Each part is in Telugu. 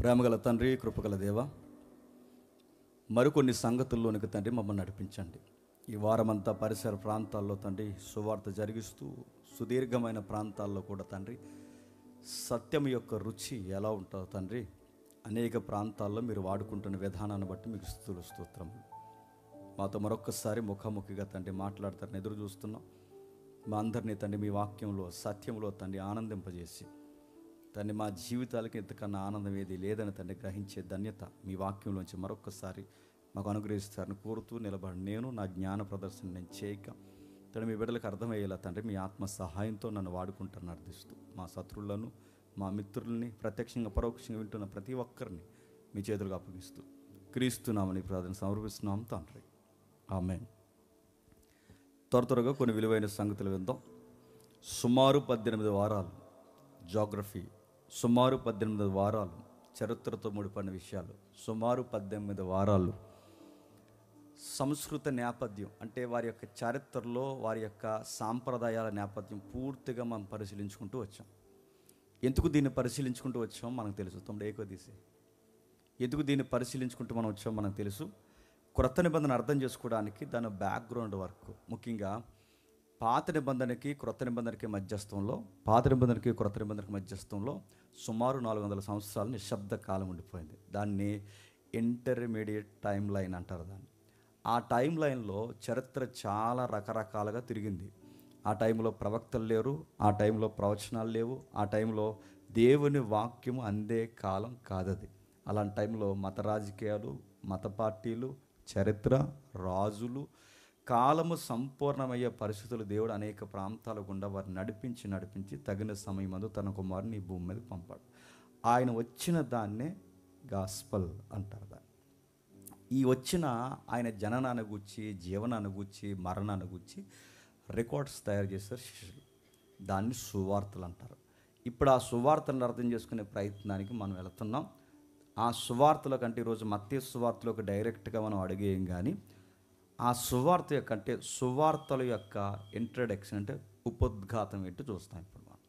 ప్రేమగల తండ్రి, కృపగల దేవ, మరికొన్ని సంగతుల్లోనికి తండ్రి మమ్మల్ని నడిపించండి. ఈ వారమంతా పరిసర ప్రాంతాల్లో తండ్రి సువార్త జరిగిస్తూ సుదీర్ఘమైన ప్రాంతాల్లో కూడా తండ్రి సత్యం యొక్క రుచి ఎలా ఉంటుందో తండ్రి అనేక ప్రాంతాల్లో మీరు వాడుకుంటున్న విధానాన్ని బట్టి మీకు స్తుతులు స్తోత్రములు. మాతో మరొక్కసారి ముఖాముఖిగా తండ్రి మాట్లాడతారని ఎదురు చూస్తున్నాం. మా అందరినీ తండ్రి మీ వాక్యంలో సత్యంలో తండ్రి ఆనందింపజేసి తండ్రి మా జీవితాలకి ఇంతకన్నా ఆనందం ఏది లేదని తండ్రి గ్రహించే ధన్యత మీ వాక్యంలోంచి మరొక్కసారి మాకు అనుగ్రహిస్తారని కోరుతూ నిలబడి నేను నా జ్ఞాన ప్రదర్శన నేను చేయక తండ్రి మీ బిడ్డలకు అర్థమయ్యేలా తండ్రి మీ ఆత్మ సహాయంతో నన్ను వాడుకుంటారని అర్థిస్తూ మా శత్రువులను మా మిత్రుల్ని ప్రత్యక్షంగా పరోక్షంగా వింటున్న ప్రతి ఒక్కరిని మీ చేతులకు అప్పగిస్తూ క్రీస్తున్నామని ప్రార్థన సమర్పిస్తున్నాం తండ్రి. ఆమేన్. త్వరగా కొన్ని విలువైన సంగతులు విందాం. సుమారు 18 వారాలు జాగ్రఫీ, సుమారు 18 వారాలు చరిత్రతో ముడిపడిన విషయాలు, సుమారు 18 వారాలు సంస్కృత నేపథ్యం అంటే వారి యొక్క చరిత్రలో వారి యొక్క సాంప్రదాయాల నేపథ్యం పూర్తిగా మనం పరిశీలించుకుంటూ వచ్చాం. ఎందుకు దీన్ని పరిశీలించుకుంటూ వచ్చాం మనకు తెలుసు. తమ్ముడు ఏకోదీసి ఎందుకు దీన్ని పరిశీలించుకుంటూ మనం వచ్చాం మనకు తెలుసు. క్రొత్త నిబంధన అర్థం చేసుకోవడానికి దాని బ్యాక్గ్రౌండ్ వర్క్, ముఖ్యంగా పాత నిబంధనకి క్రొత్త నిబంధనకి మధ్యస్థంలో, పాత నిబంధనకి క్రొత్త నిబంధనకి మధ్యస్థంలో సుమారు 400 సంవత్సరాలు నిశ్శబ్ద కాలం ఉండిపోయింది. దాన్ని ఇంటర్మీడియట్ టైం లైన్ అంటారు దాన్ని. ఆ టైం లైన్లో చరిత్ర చాలా రకరకాలుగా తిరిగింది. ఆ టైంలో ప్రవక్తలు లేరు, ఆ టైంలో ప్రవచనాలు లేవు, ఆ టైంలో దేవుని వాక్యం అందే కాలం కాదది. అలాంటి టైంలో మత రాజకీయాలు, మత పార్టీలు, చరిత్ర, రాజులు, కాలము సంపూర్ణమయ్యే పరిస్థితులు దేవుడు అనేక ప్రాంతాల గుండా వారిని నడిపించి తగిన సమయమందు తన కుమారుని ఈ భూమి మీదకి పంపాడు. ఆయన వచ్చిన దాన్నే గాస్పల్ అంటారు. దాన్ని ఈ వచ్చిన ఆయన జననాన్ని గూర్చి, జీవనాన్ని గూర్చి, మరణాన్ని గూర్చి రికార్డ్స్ తయారు చేశారు శిష్యులు. దాన్ని సువార్తలు అంటారు. ఇప్పుడు ఆ సువార్తలను అర్థం చేసుకునే ప్రయత్నానికి మనం వెళుతున్నాం. ఆ సువార్తల కంటే ఈరోజు మత్తయి సువార్తలోకి డైరెక్ట్గా మనం అడిగేయం, కానీ ఆ సువార్త యొక్క అంటే సువార్తల యొక్క ఇంట్రడక్షన్ అంటే ఉపోద్ఘాతం ఏంటో చూస్తాం. ఇప్పుడు మనం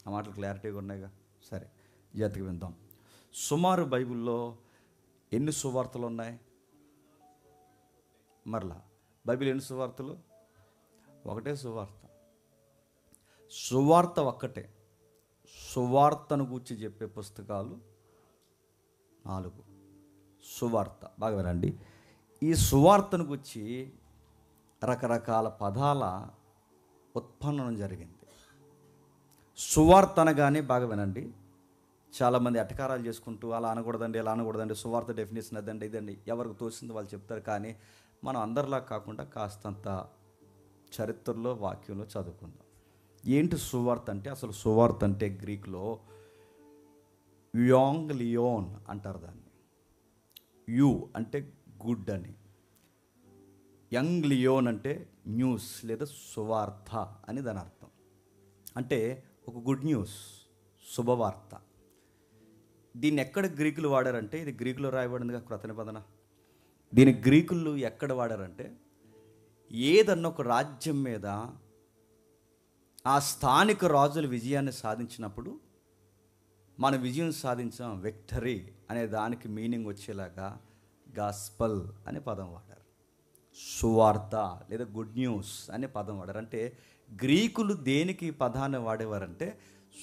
ఆ మాటలు క్లారిటీగా ఉన్నాయిగా. సరే, జాతికి విందాం. సుమారు బైబిల్లో ఎన్ని సువార్తలు ఉన్నాయి? మరలా బైబిల్ ఎన్ని సువార్తలు? ఒకటే సువార్త. సువార్త ఒక్కటే. సువార్తను గూర్చి చెప్పే పుస్తకాలు 4. సువార్త బాగా వినండి. ఈ సువార్తను గురించి రకరకాల పదాల ఉత్పన్నం జరిగింది. సువార్త అనగానే బాగా వినండి, చాలామంది అటకారాలు చేసుకుంటూ అలా అనకూడదండి, ఇలా అనకూడదండి, సువార్త డెఫినేషన్ అదండి ఇదండి, ఎవరికి తోచింది వాళ్ళు చెప్తారు. కానీ మనం అందరిలా కాకుండా కాస్తంత చరిత్రలో వాక్యంలో చదువుకుందాం. ఏంటి సువార్త అంటే? అసలు సువార్త అంటే గ్రీకులో యుయాంగ్లియోన్ అంటారు దాన్ని. యు అంటే గుడ్ అని, యంగ్లియోన్ అంటే న్యూస్ లేదా సువార్త అని దాని అర్థం. అంటే ఒక గుడ్ న్యూస్, శుభవార్త. దీన్ని ఎక్కడ గ్రీకులు వాడారంటే, ఇది గ్రీకులో రాయబడిందిగా క్రొత్త నిబంధన. దీని గ్రీకులు ఎక్కడ వాడారంటే, ఏదన్నా ఒక రాజ్యం మీద ఆ స్థానిక రాజుల విజయాన్ని సాధించినప్పుడు మన విజయం సాధించాం, విక్టరీ అనే దానికి మీనింగ్ వచ్చేలాగా గాస్పల్ అనే పదం వాడారు. సువార్త లేదా గుడ్ న్యూస్ అనే పదం వాడారు. అంటే గ్రీకులు దేనికి ఈ పదాన్ని వాడేవారంటే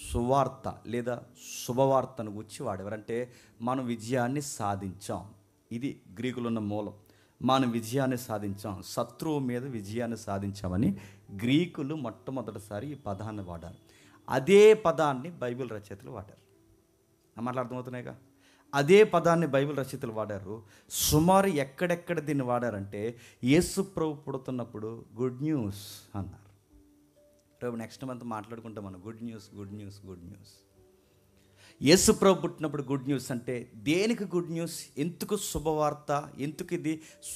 సువార్త లేదా శుభవార్తను గురించి వాడేవారు. అంటే మనం విజయాన్ని సాధించాం, ఇది గ్రీకులు ఉన్న మూలం. మనం విజయాన్ని సాధించాం, శత్రువు మీద విజయాన్ని సాధించామని గ్రీకులు మొట్టమొదటిసారి ఈ పదాన్ని వాడారు. అదే పదాన్ని బైబిల్ రచయితలు వాడారు. మాటలు అర్థమవుతున్నాయిగా. అదే పదాన్ని బైబిల్ రచయితలు వాడారు. సుమారు ఎక్కడెక్కడ దీన్ని వాడారంటే, యేసు ప్రభు పుడుతున్నప్పుడు గుడ్ న్యూస్ అన్నారు. రేపు నెక్స్ట్ మంత్ మాట్లాడుకుంటాం మనం good news, good news, good news. Yesu ప్రభు పుట్టినప్పుడు గుడ్ న్యూస్ అంటే దేనికి గుడ్ న్యూస్? ఎందుకు శుభవార్త? ఎందుకు ఇది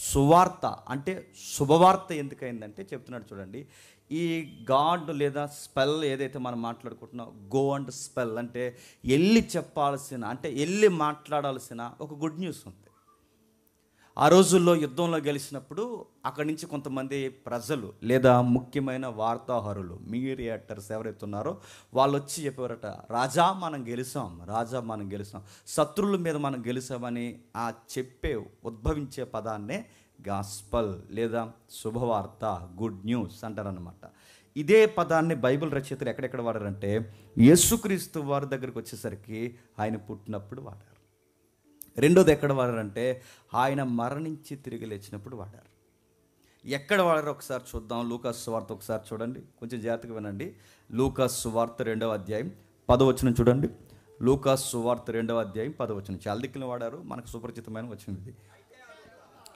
సువార్త అంటే శుభవార్త ఎందుకైందంటే చెప్తున్నాడు చూడండి. ఈ గాడ్ లేదా స్పెల్ ఏదైతే మనం మాట్లాడుకుంటున్నాం, గో అండ్ స్పెల్ అంటే వెళ్ళి చెప్పాల్సిన, అంటే వెళ్ళి మాట్లాడాల్సిన ఒక గుడ్ న్యూస్ ఉంది. ఆ రోజుల్లో యుద్ధంలో గెలిచినప్పుడు అక్కడి నుంచి కొంతమంది ప్రజలు లేదా ముఖ్యమైన వార్తాహరులు మీడియేటర్స్ ఎవరైతే ఉన్నారో వాళ్ళు వచ్చి చెప్పారట, రాజా మనం గెలిచాం, రాజా మనం గెలిచాం, శత్రువుల మీద మనం గెలిచామని ఆ ఉద్భవించే పదాన్నే గాస్పల్ లేదా శుభవార్త, గుడ్ న్యూస్ అంటారనమాట. ఇదే పదాన్ని బైబిల్ రచయితలు ఎక్కడెక్కడ వాడారంటే యేసుక్రీస్తు వారి దగ్గరికి వచ్చేసరికి ఆయన పుట్టినప్పుడు వాడారు. రెండోది ఎక్కడ వాడారంటే ఆయన మరణించి తిరిగి లేచినప్పుడు వాడారు. ఎక్కడ వాడారో ఒకసారి చూద్దాం. లూకాసు సువార్త ఒకసారి చూడండి, కొంచెం జాగ్రత్తగా వినండి. లూకాసు సువార్త 2వ అధ్యాయం 10వ వచనం చూడండి. లూకాసు సువార్త 2వ అధ్యాయం 10వ వచనం. చాలా దిక్కులు వాడారు, మనకు సుపరిచితమైన వచనం ఇది.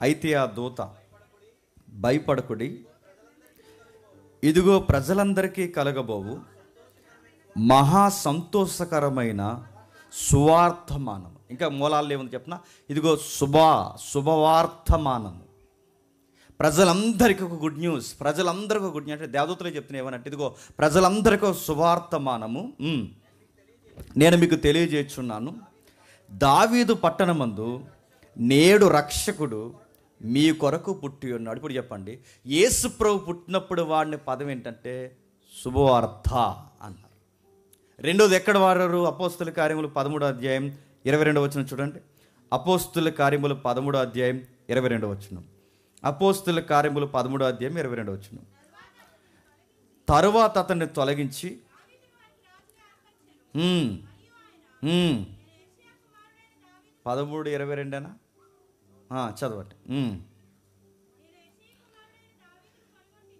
అయితే ఆ దూత, భయపడకుడి, ఇదిగో ప్రజలందరికీ కలగబోవు మహా సంతోషకరమైన సువార్తమానము. ఇంకా మూలాలు ఏముంది చెప్పిన, ఇదిగో శుభవార్తమానము. ప్రజలందరికీ ఒక గుడ్ న్యూస్, ప్రజలందరికీ ఒక గుడ్ న్యూస్ అంటే దేవదూతలే చెప్తున్నాయి. ఏమనంటే ఇదిగో ప్రజలందరికీ ఒక శుభవార్తమానము నేను మీకు తెలియజేస్తున్నాను. దావీదు పట్టణమందు నేడు రక్షకుడు మీ కొరకు పుట్టి ఉన్నాడు. ఇప్పుడు చెప్పండి, యేసు ప్రభు పుట్టినప్పుడు వాడిన పదం ఏంటంటే శుభవార్త అన్నారు. రెండోది ఎక్కడ వాడారు? అపోస్తుల కార్యములు 13వ అధ్యాయం 22వ వచనం చూడండి. అపోస్తుల కార్యములు 13వ అధ్యాయం 22వ వచనం. అపోస్తుల కార్యములు 13వ అధ్యాయం 22వ వచనం. తరువాత అతన్ని తొలగించి 13:22 చదవండి.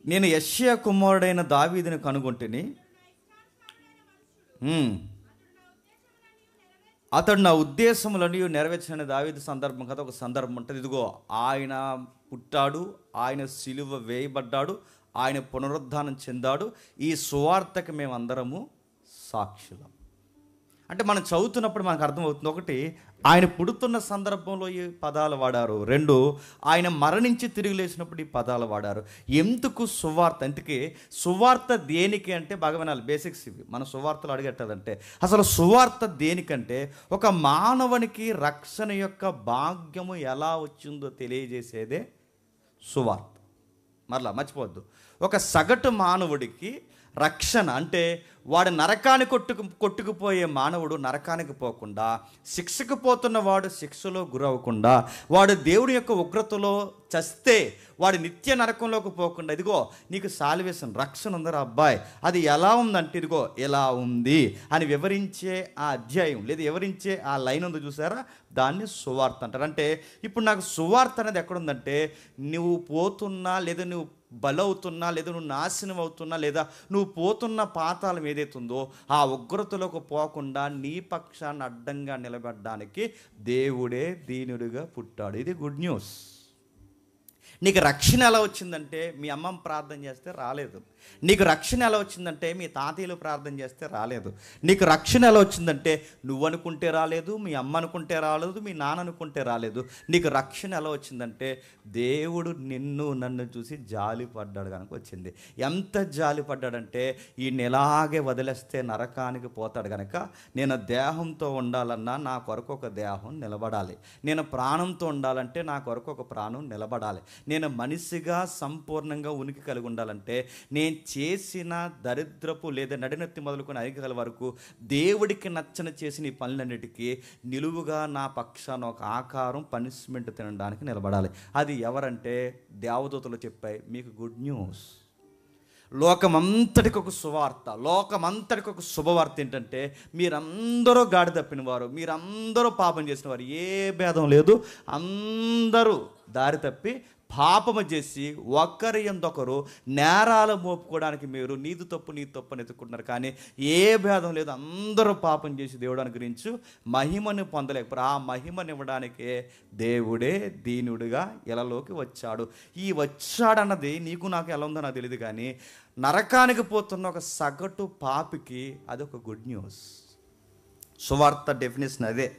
నేను యెషయా కుమారుడైన దావీదుని కనుగొంటిని, అతడు నా ఉద్దేశములని నెరవేర్చిన దావీదు సందర్భం కదా, ఒక సందర్భం ఉంటుంది. ఇదిగో ఆయన పుట్టాడు, ఆయన సిలువ వేయబడ్డాడు, ఆయన పునరుద్ధానం చెందాడు. ఈ సువార్తకి మేమందరము సాక్షులం. అంటే మనం చదువుతున్నప్పుడు మనకు అర్థమవుతుంది, ఒకటి ఆయన పుడుతున్న సందర్భంలో ఈ పదాలు వాడారు, రెండు ఆయన మరణించి తిరిగి లేచినప్పుడు ఈ పదాలు వాడారు. ఎందుకు సువార్త? అందుకే సువార్త దేనికి అంటే భగవనాలు బేసిక్స్ ఇవి. మన సువార్తలు అడిగేటదంటే అసలు సువార్త దేనికంటే ఒక మానవునికి రక్షణ యొక్క భాగ్యము ఎలా వచ్చిందో తెలియజేసేదే సువార్త. మరలా మర్చిపోవద్దు, ఒక సగటు మానవుడికి రక్షణ అంటే వాడు నరకానికి కొట్టుకుపోయే మానవుడు నరకానికి పోకుండా, శిక్షకు పోతున్న వాడు శిక్షలో గురవ్వకుండా, వాడు దేవుడి యొక్క ఉగ్రతలో చస్తే వాడు నిత్య నరకంలోకి పోకుండా, ఇదిగో నీకు సాల్వేషన్ రక్షణ ఉందరా అబ్బాయి, అది ఎలా ఉందంటే ఇదిగో ఎలా ఉంది అని వివరించే ఆ అధ్యాయం లేదా వివరించే ఆ లైన్ ఉంది చూసారా, దాన్ని సువార్త అంటారు. అంటే ఇప్పుడు నాకు సువార్త అనేది ఎక్కడుందంటే నువ్వు పోతున్నా లేదా నువ్వు బలవుతున్నా లేదా నువ్వు నాశనం అవుతున్నా లేదా నువ్వు పోతున్న పాతాళం ఏదైతే ఉందో ఆ ఉగ్రతలోకి పోకుండా నీ పక్షాన్ని అడ్డంగా నిలబడడానికి దేవుడే దీనుడిగా పుట్టాడు. ఇది గుడ్ న్యూస్. నీకు రక్షణ ఎలా వచ్చిందంటే మీ అమ్మమ్మ ప్రార్థన చేస్తే రాలేదు. నీకు రక్షణ ఎలా వచ్చిందంటే మీ తాతయ్యలు ప్రార్థన చేస్తే రాలేదు. నీకు రక్షణ ఎలా వచ్చిందంటే నువ్వు అనుకుంటే రాలేదు, మీ అమ్మ అనుకుంటే రాలేదు, మీ నాన్న అనుకుంటే రాలేదు. నీకు రక్షణ ఎలా వచ్చిందంటే దేవుడు నిన్ను నన్ను చూసి జాలి పడ్డాడు కనుక వచ్చింది. ఎంత జాలి పడ్డాడంటే ఈయన ఎలాగే వదిలేస్తే నరకానికి పోతాడు కనుక నేను దేహంతో ఉండాలన్నా నా కొరకు ఒక దేహం నిలబడాలి, నేను ప్రాణంతో ఉండాలంటే నా కొరకు ఒక ప్రాణం నిలబడాలి, నేను మనిషిగా సంపూర్ణంగా ఉనికి కలిగి ఉండాలంటే నేను చేసిన దరిద్రపు లేదా నడినెత్తి మొదలుకొని ఐక్యతల వరకు దేవుడికి నచ్చని చేసిన ఈ పనులన్నిటికీ నిలువుగా నా పక్షాన ఒక ఆకారం పనిష్మెంట్ తినడానికి నిలబడాలి. అది ఎవరంటే దేవదూతలు చెప్పాయి మీకు గుడ్ న్యూస్. లోకమంతటికి ఒక సువార్త, లోకమంతటికి ఒక శుభవార్త ఏంటంటే మీరందరూ గాడి తప్పిన వారు, మీరందరూ పాపం చేసిన వారు, ఏ భేదం లేదు, అందరూ దారి తప్పి పాపము చేసి ఒకరి ఎందొకరు నేరాలు మోపుకోవడానికి మీరు నీది తప్పు అని ఎత్తుకుంటున్నారు. కానీ ఏ భేదం లేదు, అందరూ పాపం చేసి దేవుడు అనుగ్రహించు మహిమను పొందలేకపోయారు. ఆ మహిమనివ్వడానికే దేవుడే దీనుడిగా ఇలలోకి వచ్చాడు. ఈ వచ్చాడన్నది నీకు నాకు ఎలా ఉందో నాకు తెలియదు, కానీ నరకానికి పోతున్న ఒక సగటు పాపికి అదొక గుడ్ న్యూస్. సువార్త డెఫినేషన్ అదే.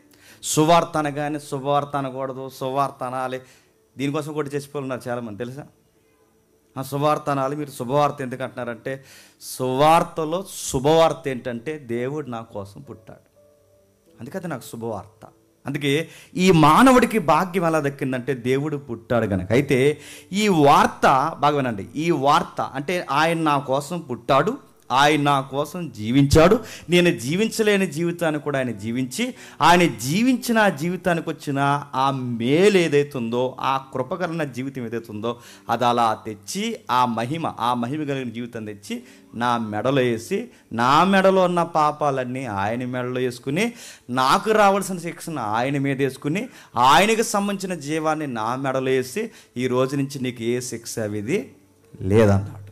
సువార్త అనగానే శుభవార్త అనకూడదు, సువార్త అనాలి. దీనికోసం కూడా చేసిపోతున్నారు చాలామంది తెలుసా. ఆ సువార్త అనాలి. మీరు శుభవార్త ఎందుకు అంటున్నారంటే సువార్తలో శుభవార్త ఏంటంటే దేవుడు నా కోసం పుట్టాడు, అందుకది నాకు శుభవార్త అందుకే ఈ మానవుడికి భాగ్యం ఎలా దక్కిందంటే దేవుడు పుట్టాడు కనుక. అయితే ఈ వార్త బాగా వినండి, ఈ వార్త అంటే ఆయన నా కోసం పుట్టాడు, ఆయన నా కోసం జీవించాడు, నేను జీవించలేని జీవితాన్ని కూడా ఆయన జీవించి, ఆయన జీవించిన ఆ జీవితానికి వచ్చిన ఆ మేలు ఏదైతే ఉందో, ఆ కృపకరణ జీవితం ఏదైతే ఉందో అది అలా తెచ్చి ఆ మహిమ కలిగిన జీవితం తెచ్చి నా మెడలో వేసి, నా మెడలో ఉన్న పాపాలన్నీ ఆయన మెడలో వేసుకుని, నాకు రావాల్సిన శిక్షను ఆయన మీద వేసుకుని, ఆయనకు సంబంధించిన జీవాన్ని నా మెడలో వేసి, ఈ రోజు నుంచి నీకు ఏ శిక్ష విధి లేదన్నాడు.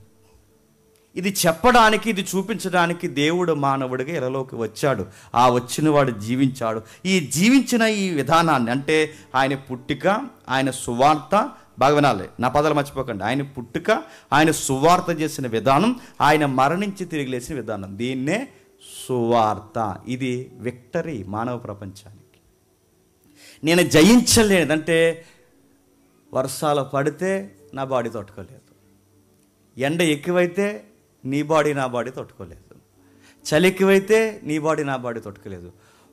ఇది చెప్పడానికి, ఇది చూపించడానికి దేవుడు మానవుడిగా ఇలాలోకి వచ్చాడు. ఆ వచ్చిన వాడు జీవించాడు. ఈ జీవించిన ఈ విధానాన్ని అంటే ఆయన పుట్టిక, ఆయన సువార్త, బాగా వినాలి, నా పదాలు మర్చిపోకండి, ఆయన పుట్టుక, ఆయన సువార్త చేసిన విధానం, ఆయన మరణించి తిరిగి లేచిన విధానం, దీన్నే సువార్త. ఇది విక్టరీ మానవ ప్రపంచానికి. నేను జయించలేదంటే వర్షాలు పడితే నా బాడీ తట్టుకోలేదు, ఎండ ఎక్కువైతే నీ బాడీ నా బాడీ తట్టుకోలేదు, చలి ఎక్కువైతే నీ బాడీ నా బాడీ తట్టుకోలేదు,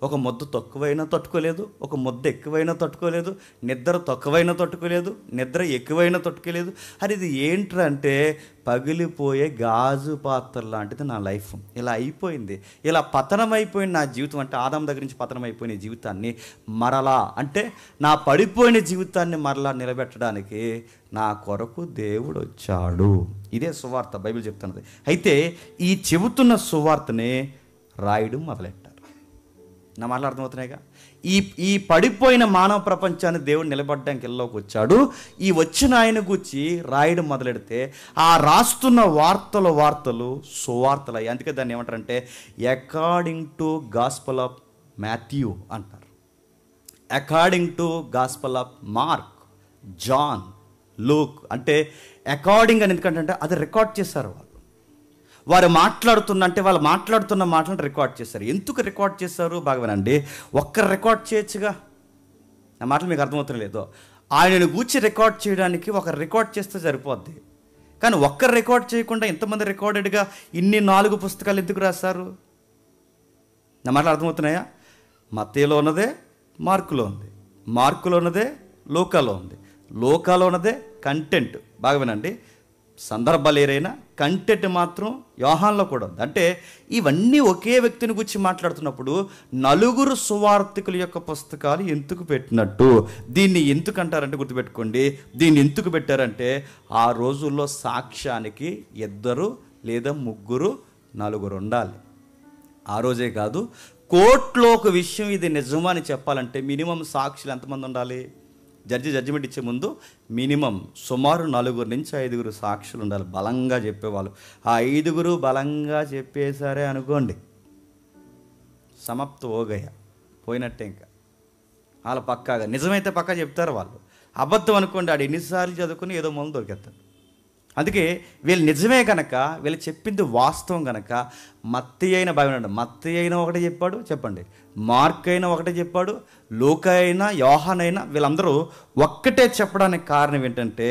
ఒక ముద్ద తక్కువైనా తట్టుకోలేదు, ఒక ముద్ద ఎక్కువైనా తట్టుకోలేదు, నిద్ర తక్కువైనా తట్టుకోలేదు, నిద్ర ఎక్కువైనా తట్టుకోలేదు. అది ఇది ఏంట్రా అంటే పగిలిపోయే గాజు పాత్ర లాంటిది నా లైఫ్. ఇలా అయిపోయింది, ఇలా పతనం అయిపోయింది నా జీవితం. అంటే ఆదాం దగ్గర నుంచి పతనం అయిపోయిన జీవితాన్ని మరలా, అంటే నా పడిపోయిన జీవితాన్ని మరలా నిలబెట్టడానికి నా కొరకు దేవుడు వచ్చాడు. ఇదే సువార్త బైబిల్ చెప్తున్నది. అయితే ఈ చెబుతున్న సువార్తని రాయడం మొదలెట్టారు. నా మాటలు అర్థమవుతున్నాయిగా. ఈ పడిపోయిన మానవ ప్రపంచాన్ని దేవుడు నిలబడడానికి ఇళ్ళలోకి వచ్చాడు. ఈ వచ్చిన ఆయన గురించి రాయడం మొదలెడితే ఆ రాస్తున్న వార్తలు సువార్తలు అయ్యి. అందుకే దాన్ని ఏమంటారంటే according to gospel of Matthew అంటారు, according to gospel of Mark, John, Luke. అంటే అకార్డింగ్ అని ఎందుకంటే అది రికార్డ్ చేశారు వారు వాళ్ళు మాట్లాడుతున్న మాటలను రికార్డ్ చేశారు. ఎందుకు రికార్డ్ చేశారు బాగా వినండి. ఒక్కరు రికార్డ్ చేయొచ్చుగా, నా మాటలు మీకు అర్థమవుతలేదు. ఆయనను గూర్చి రికార్డ్ చేయడానికి ఒకరు రికార్డ్ చేస్తే సరిపోద్ది, కానీ ఒక్కరు రికార్డ్ చేయకుండా ఇంతమంది రికార్డెడ్గా ఇన్ని 4 పుస్తకాలు ఎందుకు రాశారు? నా మాటలు అర్థమవుతున్నాయా? మత్తయిలో ఉన్నదే మార్కులో ఉంది, మార్కులో ఉన్నదే లూకాలో ఉంది, లూకాలో ఉన్నదే కంటెంట్. బాగా వినండి, సందర్భాలు ఏరైనా కంటెంట్ మాత్రం యోహాన్లో కూడా ఉంది. అంటే ఇవన్నీ ఒకే వ్యక్తిని గురించి మాట్లాడుతున్నప్పుడు 4 సువార్తికుల యొక్క పుస్తకాలు ఎందుకు పెట్టినట్టు, దీన్ని ఎందుకు అంటారంటే గుర్తుపెట్టుకోండి, దీన్ని ఎందుకు పెట్టారంటే ఆ రోజుల్లో సాక్ష్యానికి 2 లేదా 3, 4 ఉండాలి. ఆ రోజే కాదు, కోర్టులో ఒక విషయం ఇది నిజమని చెప్పాలంటే మినిమం సాక్షులు ఎంతమంది ఉండాలి? జడ్జిమెంట్ ఇచ్చే ముందు మినిమం సుమారు 4 నుంచి 5 సాక్షులు ఉండాలి, బలంగా చెప్పేవాళ్ళు. ఆ 5 బలంగా చెప్పేశారే అనుకోండి, సమాప్తం ఓగయ్య, పోయినట్టే. ఇంకా వాళ్ళు పక్కాగా నిజమైతే పక్కా చెప్తారు, వాళ్ళు అబద్ధం అనుకోండి ఆడు ఎన్నిసార్లు చదువుకుని ఏదో మొదలు దొరికేస్తాడు. అందుకే వీళ్ళు నిజమే కనుక, వీళ్ళు చెప్పింది వాస్తవం కనుక మత్తయి అయినా బాగా మత్తయి అయినా ఒకటే చెప్పాడు, చెప్పండి, మార్క్ అయినా ఒకటే చెప్పాడు, లూకా అయినా యోహాన్ అయినా వీళ్ళందరూ ఒక్కటే చెప్పడానికి కారణం ఏంటంటే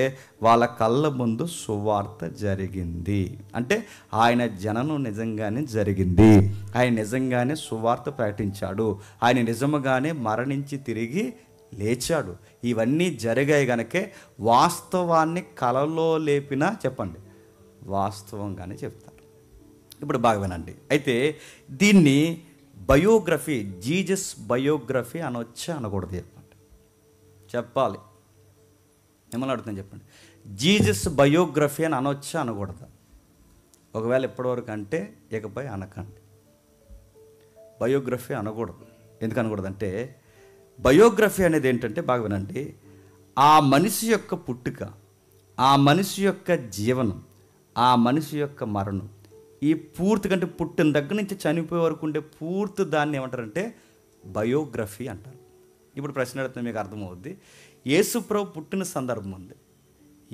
వాళ్ళ కళ్ళ ముందు సువార్త జరిగింది. అంటే ఆయన జననం నిజంగానే జరిగింది, ఆయన నిజంగానే సువార్త ప్రకటించాడు, ఆయన నిజముగానే మరణించి తిరిగి లేచాడు. ఇవన్నీ జరిగాయి కనుకే వాస్తవాన్ని కలలో లేపినా చెప్పండి వాస్తవంగానే చెప్తారు. ఇప్పుడు బాగా వినండి. అయితే దీన్ని బయోగ్రఫీ, జీసస్ బయోగ్రఫీ అనొచ్చా అనకూడదు చెప్పండి, చెప్పాలి. మిమ్మల్ని అడుగుతాను చెప్పండి, జీసస్ బయోగ్రఫీ అని అనొచ్చా అనకూడదు? ఒకవేళ ఎప్పటివరకు అంటే ఇకపై అనకండి, బయోగ్రఫీ అనకూడదు. ఎందుకు అనకూడదంటే బయోగ్రఫీ అనేది ఏంటంటే బాగా వినండి, ఆ మనిషి యొక్క పుట్టుక, ఆ మనిషి యొక్క జీవనం, ఆ మనిషి యొక్క మరణం, ఈ పూర్తి కంటే పుట్టిన దగ్గర నుంచి చనిపోయే వరకు ఉండే పూర్తి దాన్ని ఏమంటారంటే బయోగ్రఫీ అంటారు. ఇప్పుడు ప్రశ్న అడుగుతుంది, మీకు అర్థమవుద్ది. యేసుప్రభు పుట్టిన సందర్భం ఉంది,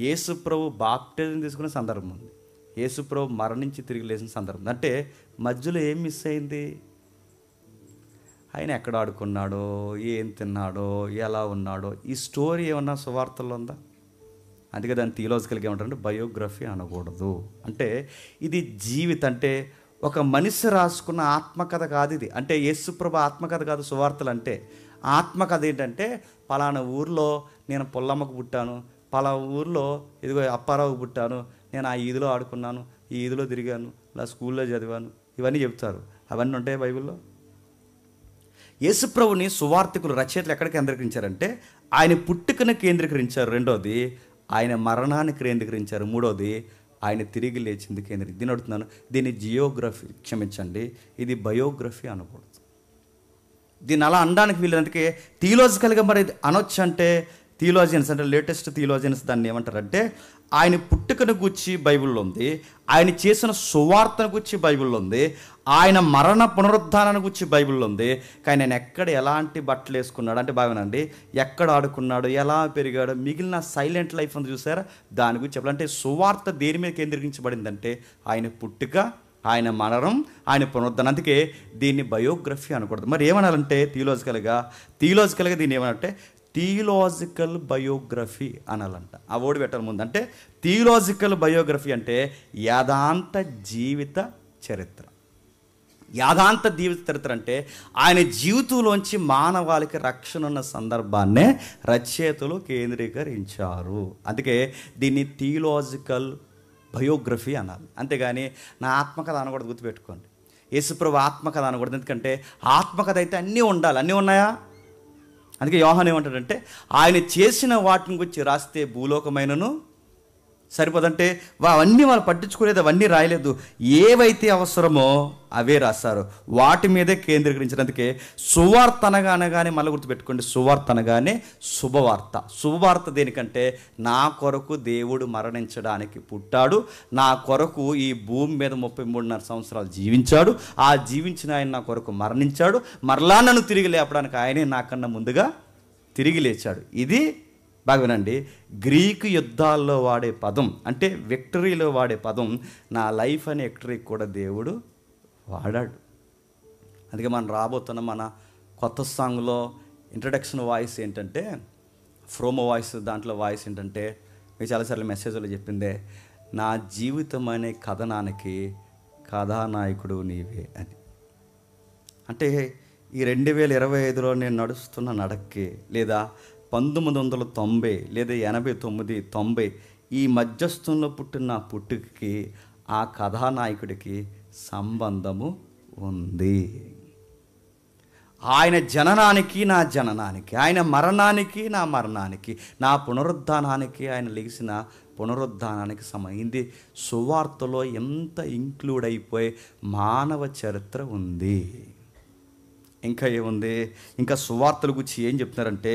యేసుప్రభు బాప్టిజం తీసుకునే సందర్భం ఉంది, యేసుప్రభు మరణించి తిరిగి లేచిన సందర్భం. అంటే మధ్యలో ఏం మిస్ అయింది? ఆయన ఎక్కడ ఆడుకున్నాడో, ఏం తిన్నాడో, ఎలా ఉన్నాడో, ఈ స్టోరీ ఏమన్నా సువార్తల్లో ఉందా? అందుకే దాన్ని థియలాజికల్గా ఏమంటారంటే బయోగ్రఫీ అనకూడదు. అంటే ఇది జీవితం, అంటే ఒక మనిషి రాసుకున్న ఆత్మకథ కాదు ఇది. అంటే యేసుప్రభు ఆత్మకథ కాదు సువార్తలు. అంటే ఆత్మకథ ఏంటంటే పలానా ఊర్లో నేను పుల్లమ్మకు పుట్టాను, పలానా ఊర్లో ఇదిగో అప్పారావుకు పుట్టాను, నేను ఆ ఈదులో ఆడుకున్నాను, ఈ ఈదులో తిరిగాను, ఇలా స్కూల్లో చదివాను, ఇవన్నీ చెప్తారు. అవన్నీ ఉంటాయి బైబిల్లో? యేసుప్రభుని సువార్తికులు రచయితలు ఎక్కడ కేంద్రీకరించారంటే ఆయన పుట్టుకను కేంద్రీకరించారు, రెండోది ఆయన మరణాన్ని కేంద్రీకరించారు, మూడోది ఆయన తిరిగి లేచింది దీన్ని అడుగుతున్నాను. దీన్ని జియోగ్రఫీ, క్షమించండి, ఇది బయోగ్రఫీ అనకూడదు. దీన్ని అలా అనడానికి వీళ్ళందుకే థియోలాజికల్గా మరి అనొచ్చు అంటే థియోలాజియన్స్ అంటే లేటెస్ట్ థియోలాజియన్స్ దాన్ని ఏమంటారంటే ఆయన పుట్టుకను గురించి బైబిల్లో ఉంది, ఆయన చేసిన సువార్తను గురించి బైబిల్లో ఉంది, ఆయన మరణ పునరుద్ధానాన్ని గురించి బైబిల్లో ఉంది. కానీ ఆయన ఎక్కడ ఎలాంటి బట్టలు వేసుకున్నాడు అంటే బాగానండి, ఎక్కడ ఆడుకున్నాడు, ఎలా పెరిగాడు, మిగిలిన సైలెంట్ లైఫ్ అని చూసారా, దాని గురించి చెప్పాలంటే సువార్త దేని మీద కేంద్రీకరించబడిందంటే ఆయన పుట్టుక, ఆయన మరణం, ఆయన పునరుద్ధరణ. అందుకే దీన్ని బయోగ్రఫీ అనకూడదు. మరి ఏమనాలంటే థియోలాజికల్గా దీన్ని ఏమనంటే థియోలాజికల్ బయోగ్రఫీ అనాలంట. ఆ ఓడి పెట్టాలి ముందు. అంటే థియోలాజికల్ బయోగ్రఫీ అంటే యాదాంత జీవిత చరిత్ర. యాదాంత జీవిత చరిత్ర అంటే ఆయన జీవితంలోంచి మానవాళికి రక్షణ ఉన్న సందర్భాన్నే రచయితలు కేంద్రీకరించారు. అందుకే దీన్ని థియోలాజికల్ బయోగ్రఫీ అనాలి. అంతేగాని నా ఆత్మకథ అనకూడదు, గుర్తుపెట్టుకోండి. యేసుప్రభు ఆత్మకథ అనకూడదు. ఎందుకంటే ఆత్మకథ అయితే అన్నీ ఉండాలి. అన్నీ ఉన్నాయా? అందుకే యోహాను ఏమంటాడంటే ఆయన చేసిన వాటిని గురించి రాస్తే భూలోకమైనను సరిపోదంటే అవన్నీ వాళ్ళు పట్టించుకోలేదు, అవన్నీ రాయలేదు. ఏవైతే అవసరమో అవే రాస్తారు, వాటి మీదే కేంద్రీకరించారు. అందుకే సువార్త అనగానే మళ్ళీ గుర్తుపెట్టుకోండి, సువార్త అనగానే శుభవార్త. శుభవార్త దేనికంటే నా కొరకు దేవుడు మరణించడానికి పుట్టాడు, నా కొరకు ఈ భూమి మీద 33.5 సంవత్సరాలు జీవించాడు, ఆ జీవించిన ఆయన నా కొరకు మరణించాడు, మరలా నన్ను తిరిగి లేపడానికి ఆయనే నాకన్నా ముందుగా తిరిగి లేచాడు. ఇది బాగా వినండి, గ్రీకు యుద్ధాల్లో వాడే పదం అంటే విక్టరీలో వాడే పదం నా లైఫ్ అనే విక్టరీకి కూడా దేవుడు వాడాడు. అందుకే మనం రాబోతున్న మన కొత్త సాంగ్లో ఇంట్రడక్షన్ వాయిస్ ఏంటంటే ఫ్రోమో వాయిస్, దాంట్లో వాయిస్ ఏంటంటే మీకు చాలాసార్లు మెసేజ్లో చెప్పిందే, నా జీవితం అనే కథనానికి కథానాయకుడు నీవే అని. అంటే ఈ 2025లో నేను నడుస్తున్న నడక్కి, లేదా 1990 లేదా 89, 90 ఈ మధ్యస్థంలో పుట్టిన పుట్టుకకి ఆ కథానాయకుడికి సంబంధము ఉంది. ఆయన జననానికి నా జననానికి, ఆయన మరణానికి నా మరణానికి, నా పునరుద్ధానానికి, ఆయన లెగిసిన పునరుద్ధానానికి సంబంధించి సువార్తలో ఎంత ఇంక్లూడ్ అయిపోయి మానవ చరిత్ర ఉంది. ఇంకా ఏముంది, ఇంకా సువార్తల గురించి ఏం చెప్తున్నారంటే,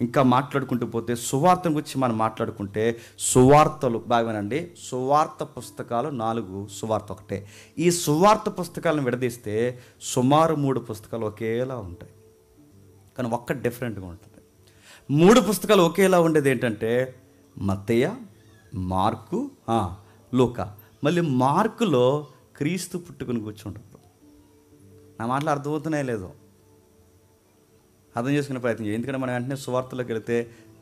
ఇంకా మాట్లాడుకుంటూ పోతే సువార్తల గురించి మనం మాట్లాడుకుంటే సువార్తలు బాగానండి, సువార్త పుస్తకాలు 4, సువార్త ఒకటే. ఈ సువార్త పుస్తకాలను విడదీస్తే సుమారు 3 పుస్తకాలు ఒకేలా ఉంటాయి, కానీ ఒక్కటి డిఫరెంట్గా ఉంటుంది. 3 పుస్తకాలు ఒకేలా ఉండేది ఏంటంటే మత్తయి, మార్కు, లూకా. మళ్ళీ మార్కులో క్రీస్తు పుట్టుకుని కూర్చుంటారు. నా మాటలు అర్థమవుతున్నాయో లేదో అర్థం చేసుకునే ప్రయత్నం చేయాలి. ఎందుకంటే మనం వెంటనే సువార్తలోకి వెళితే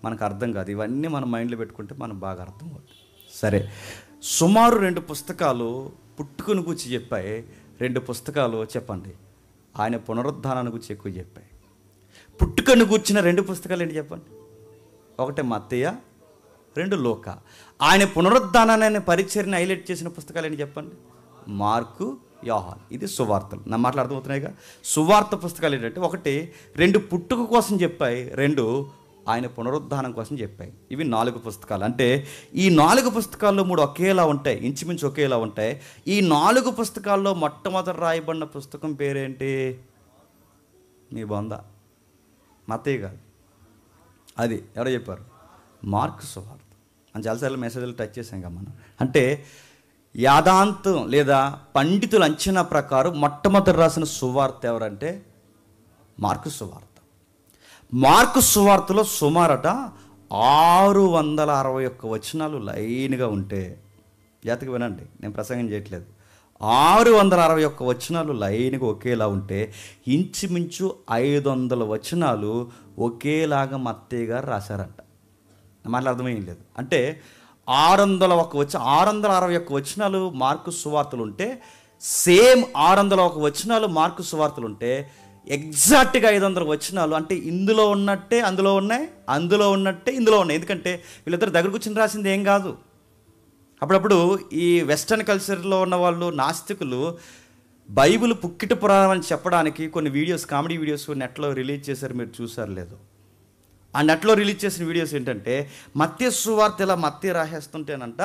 మనకు అర్థం కాదు. ఇవన్నీ మన మైండ్లో పెట్టుకుంటే మనం బాగా అర్థం అవుతుంది. సరే, సుమారు 2 పుస్తకాలు పుట్టుకుని గురించి చెప్పాయి, 2 పుస్తకాలు చెప్పండి ఆయన పునరుద్ధానాన్ని గురించి ఎక్కువ చెప్పాయి. పుట్టుకను కూర్చిన 2 పుస్తకాలు ఏంటి చెప్పండి? ఒకటి మత్తయి, 2 లూకా. ఆయన పునరుద్ధానాన్ని పరిచర్ని హైలైట్ చేసిన పుస్తకాలు ఏంటి చెప్పండి? మార్కు, యోహాను. ఇది సువార్తలు. నా మాటలు అర్థమవుతున్నాయిగా. సువార్త పుస్తకాలు ఏంటంటే 1, 2 పుట్టుక కోసం చెప్పాయి, 2 ఆయన పునరుద్ధానం కోసం చెప్పాయి. ఇవి 4 పుస్తకాలు. అంటే ఈ 4 పుస్తకాల్లో 3 ఒకేలా ఉంటాయి, ఇంచుమించు ఒకేలా ఉంటాయి. ఈ 4 పుస్తకాల్లో మొట్టమొదటి రాయబడిన పుస్తకం పేరేంటి? మీ బొంద, మత్తయి కాదు, అది ఎవరో చెప్పారు, మార్కు సువార్త అని. చాలాసార్లు మెసేజ్లు టచ్ చేసాం కదా మనం. అంటే యాదాంతం లేదా పండితుల అంచనా ప్రకారం మొట్టమొదటి రాసిన సువార్త ఎవరంటే మార్కు సువార్త. మార్కు సువార్తలో సుమారట 661 వచనాలు లైన్గా ఉంటే, జాతకి వినండి, నేను ప్రసంగం చేయట్లేదు, 661 వచనాలు లైన్గా ఒకేలా ఉంటే ఇంచుమించు 500 వచనాలు ఒకేలాగా మత్తయి గారు రాశారంట. మాటలు అర్థమేం లేదు. అంటే 661 వచనాలు మార్కు సువార్తలు ఉంటే, సేమ్ 601 వచనాలు మార్కు సువార్తలు ఉంటే ఎగ్జాక్ట్గా 500 వచనాలు అంటే ఇందులో ఉన్నట్టే అందులో ఉన్నాయి, అందులో ఉన్నట్టే ఇందులో ఉన్నాయి. ఎందుకంటే వీళ్ళిద్దరు దగ్గర కూర్చొని రాసింది ఏం కాదు. అప్పుడప్పుడు ఈ వెస్టర్న్ కల్చర్లో ఉన్న వాళ్ళు నాస్తికులు బైబిల్ పుక్కిట పురాణం అని చెప్పడానికి కొన్ని వీడియోస్, కామెడీ వీడియోస్ నెట్లో రిలీజ్ చేశారు, మీరు చూసారు లేదు. ఆ నెట్లో రిలీజ్ చేసిన వీడియోస్ ఏంటంటే మత్తయి సువార్త ఇలా మత్తయి రాసేస్తుంటేనంట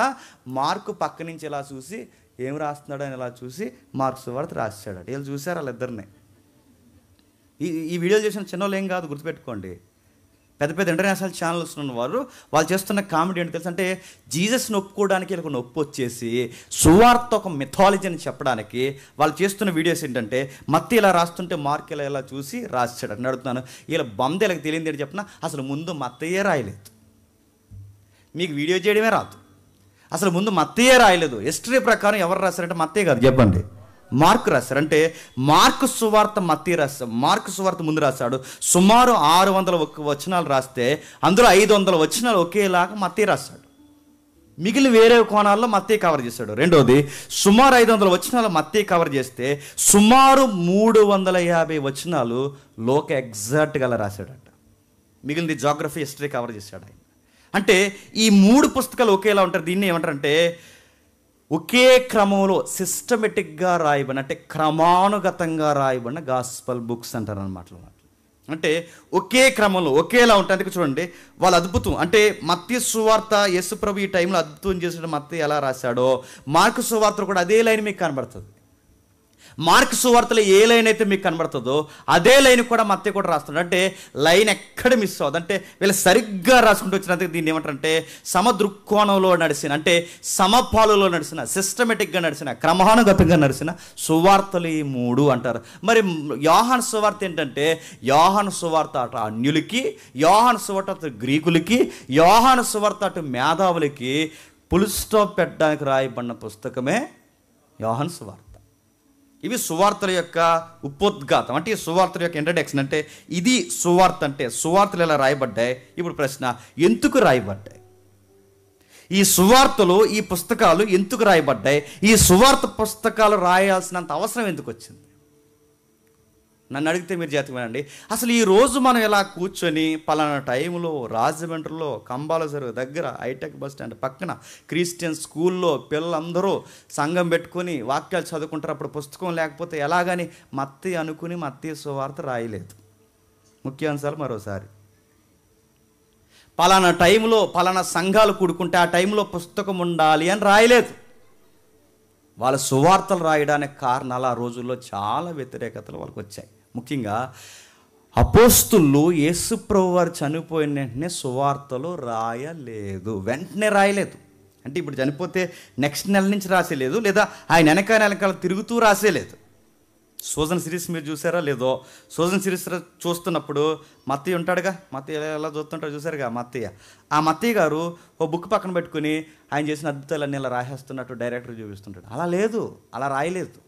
మార్కు పక్క నుంచి ఇలా చూసి ఏం రాస్తున్నాడు అని ఇలా చూసి మార్కు సువార్త రాశాడు. వీళ్ళు చూశారు వాళ్ళిద్దరిని. ఈ వీడియోలు చేసిన చిన్నోళ్ళు ఏం కాదు, గుర్తుపెట్టుకోండి. పెద్ద పెద్ద ఇంటర్నేషనల్ ఛానల్స్ ఉన్నవారు వాళ్ళు చేస్తున్న కామెడీ ఏంటి తెలుసు అంటే జీసస్ని ఒప్పుకోవడానికి వీళ్ళకి నొప్పి వచ్చేసి సువార్త ఒక మిథాలజీ అని చెప్పడానికి వాళ్ళు చేస్తున్న వీడియోస్ ఏంటంటే మత్తయి ఇలా రాస్తుంటే మార్క్ ఇలా చూసి రాశాడు అని అడుగుతున్నాను. వీళ్ళ బొంద వీళ్ళకి తెలియదు ఏంటి చెప్పిన, అసలు ముందు మత్తయ్యే రాయలేదు, మీకు వీడియో చేయడమే రాదు, అసలు ముందు మత్తయ్యే రాయలేదు. హిస్టరీ ప్రకారం ఎవరు రాశారంటే మత్తయ్య కాదు, చెప్పండి, మార్కు రాశారు. అంటే మార్కు సువార్త మత్తయి రాశాడు, మార్కు సువార్త ముందు రాశాడు. సుమారు 600 వచనాలు రాస్తే అందులో 500 వచనాలు ఒకేలాగా మత్తయి రాశాడు. మిగిలిన వేరే కోణాల్లో మత్తయి కవర్ చేశాడు. రెండోది, సుమారు 500 వచనాలు మత్తయి కవర్ చేస్తే సుమారు 350 వచనాలు లోక ఎగ్జాక్ట్గా అలా రాశాడట. మిగిలింది జాగ్రఫీ, హిస్టరీ కవర్ చేశాడు ఆయన. అంటే ఈ 3 పుస్తకాలు ఒకేలా ఉంటారు. దీన్ని ఏమంటారంటే ఒకే క్రమంలో సిస్టమేటిక్గా రాయబడిన, అంటే క్రమానుగతంగా రాయబడిన గాస్పల్ బుక్స్ అంటారు అన్నమాట. అంటే ఒకే క్రమంలో ఒకేలా ఉంటాయి. అందుకే చూడండి వాళ్ళు అద్భుతం. అంటే మత్తయి సువార్త యేసు ప్రభు ఈ టైంలో అద్భుతం చేసిన మత్తయి ఎలా రాశాడో మార్కు సువార్త కూడా అదే లైన్ మీకు కనబడుతుంది. మార్కు సువార్తలో ఏ లైన్ అయితే మీకు కనబడుతుందో అదే లైన్ కూడా మత్తయి కూడా రాస్తున్నాడు. అంటే లైన్ ఎక్కడ మిస్ అవ్వదు. అంటే వీళ్ళు సరిగ్గా రాసుకుంటూ వచ్చినందుకు దీన్ని ఏమంటారంటే సమదృక్కోణంలో నడిచిన, అంటే సమపాలులో నడిచిన, సిస్టమేటిక్గా నడిచిన, క్రమానుగతంగా నడిచిన సువార్తలు ఈ 3 అంటారు. మరి యోహాను సువార్త ఏంటంటే యోహాను సువార్త అటు అన్యులకి, యోహాను సువార్త అటు గ్రీకులకి, యోహాను సువార్త అటు మేధావులకి ఫుల్ స్టాప్ పెట్టడానికి రాయబడిన పుస్తకమే యోహాను సువార్త. ఇవి సువార్తల యొక్క ఉపోద్ఘాతం. అంటే ఈ సువార్తల యొక్క ఇంట్రడక్షన్. అంటే ఇది సువార్త, అంటే సువార్తలు ఎలా రాయబడ్డాయి. ఇప్పుడు ప్రశ్న, ఎందుకు రాయబడ్డాయి ఈ సువార్తలు, ఈ పుస్తకాలు ఎందుకు రాయబడ్డాయి? ఈ సువార్త పుస్తకాలు రాయాల్సినంత అవసరం ఎందుకు వచ్చింది? నన్ను అడిగితే మీరు జాతకమేనండి. అసలు ఈ రోజు మనం ఇలా కూర్చొని పలానా టైంలో రాజమండ్రిలో కంబాలసరు దగ్గర హైటెక్ బస్ స్టాండ్ పక్కన క్రిస్టియన్ స్కూల్లో పిల్లలందరూ సంఘం పెట్టుకొని వాక్యాలు చదువుకుంటారు. అప్పుడు పుస్తకం లేకపోతే ఎలాగని మత్తయి అనుకుని మత్తయి సువార్త రాయలేదు. ముఖ్యాంశాలు మరోసారి, పలానా టైంలో పలానా సంఘాలు కూడుకుంటే ఆ టైంలో పుస్తకం ఉండాలి అని రాయలేదు. వాళ్ళ సువార్తలు రాయడానికి కారణాలు ఆ రోజుల్లో చాలా వ్యతిరేకతలు వాళ్ళకి వచ్చాయి. ముఖ్యంగా అపోస్తులు యేసుప్రభు వారు చనిపోయిన వెంటనే సువార్తలు రాయలేదు, వెంటనే రాయలేదు. అంటే ఇప్పుడు చనిపోతే నెక్స్ట్ నెల నుంచి రాసేలేదు, లేదా ఆయన వెనకాల తిరుగుతూ రాసేలేదు. సోజన్ సిరీస్ మీరు చూసారా లేదో? సోజన్ సిరీస్ చూస్తున్నప్పుడు మత్తయి ఉంటాడుగా, మత్తయి ఎలా చూస్తుంటాడు చూసారుగా మత్తయ్య. ఆ మత్తయ్య గారు ఓ బుక్ పక్కన పెట్టుకుని ఆయన చేసిన అద్భుతాలన్నీ ఇలా రాసేస్తున్నట్టు డైరెక్టర్ చూపిస్తుంటాడు. అలా లేదు, అలా రాయలేదు.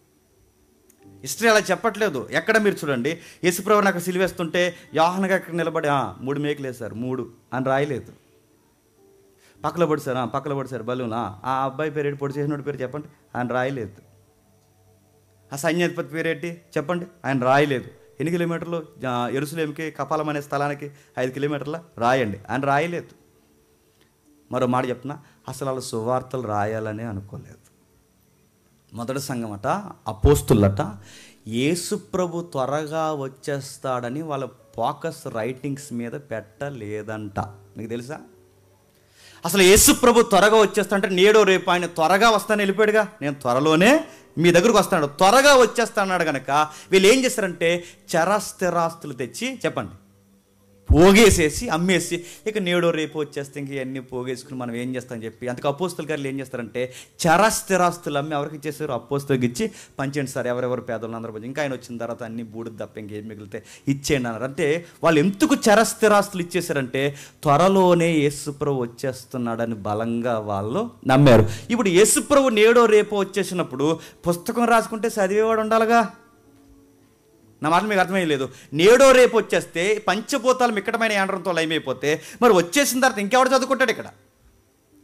హిస్టరీ అలా చెప్పట్లేదు. ఎక్కడ మీరు చూడండి, యేసుప్రభుని అక్కడ సిలువేస్తుంటే యోహానుగా అక్కడ నిలబడి 3 మేకులు వేశారు 3 అని రాయలేదు. పక్కలో పొడిచారు బలూన్, ఆ అబ్బాయి పేరు పొడి చేసినోడి పేరు చెప్పండి, ఆయన రాయలేదు. ఆ సైన్యాధిపతి పేరేంటి చెప్పండి, ఆయన రాయలేదు. ఎన్ని కిలోమీటర్లు యెరూషలేముకి కపాలం అనే స్థలానికి 5 కిలోమీటర్ల రాయండి, ఆయన రాయలేదు. మరో మాట చెప్తున్నా, అసలు వాళ్ళు సువార్తలు రాయాలని అనుకోలేదు. మొదటి సంఘం అట, అపోస్తులట, యేసుప్రభు త్వరగా వచ్చేస్తాడని వాళ్ళ ఫోకస్ రైటింగ్స్ మీద పెట్టలేదంట. మీకు తెలుసా? అసలు యేసుప్రభు త్వరగా వచ్చేస్తాడంటే నేడో రేపు ఆయన త్వరగా వస్తానని వెళ్ళిపోయాడుగా, నేను త్వరలోనే మీ దగ్గరకు వస్తాడు, త్వరగా వచ్చేస్తాడు కనుక వీళ్ళు ఏం చేస్తారంటే చరస్థిరాస్తులు తెచ్చి చెప్పండి పోగేసేసి అమ్మేసి ఇక నేడో రేపు వచ్చేస్తే ఇంక ఇవన్నీ పోగేసుకుని మనం ఏం చేస్తామని చెప్పి అందుకు అపోస్తుల గారు ఏం చేస్తారంటే చరస్థిరాస్తులు అమ్మి ఎవరికి ఇచ్చేసారు? అపోస్తులకి ఇచ్చి పంచేయండి సార్, ఎవరెవరు పేదలు అందరూ, ఇంకా ఆయన వచ్చిన తర్వాత అన్ని బూడిద తప్ప ఇంకేం మిగిలితే ఇచ్చేయండి అన్నారు. అంటే వాళ్ళు ఎందుకు చరస్థిరాస్తులు ఇచ్చేసారంటే త్వరలోనే యేసుప్రభు వచ్చేస్తున్నాడని బలంగా వాళ్ళు నమ్మారు. ఇప్పుడు యేసుప్రభు నేడో రేపు వచ్చేసినప్పుడు పుస్తకం రాసుకుంటే చదివేవాడు ఉండాలిగా. నా మాట మీకు అర్థమయ్యలేదు. నేడో రేపు వచ్చేస్తే పంచభూతాలు మిక్కటమైన యాండ్రంతో లయమైపోతే మరి వచ్చేసిన తర్వాత ఇంకెవడు చదువుకుంటాడు ఇక్కడ?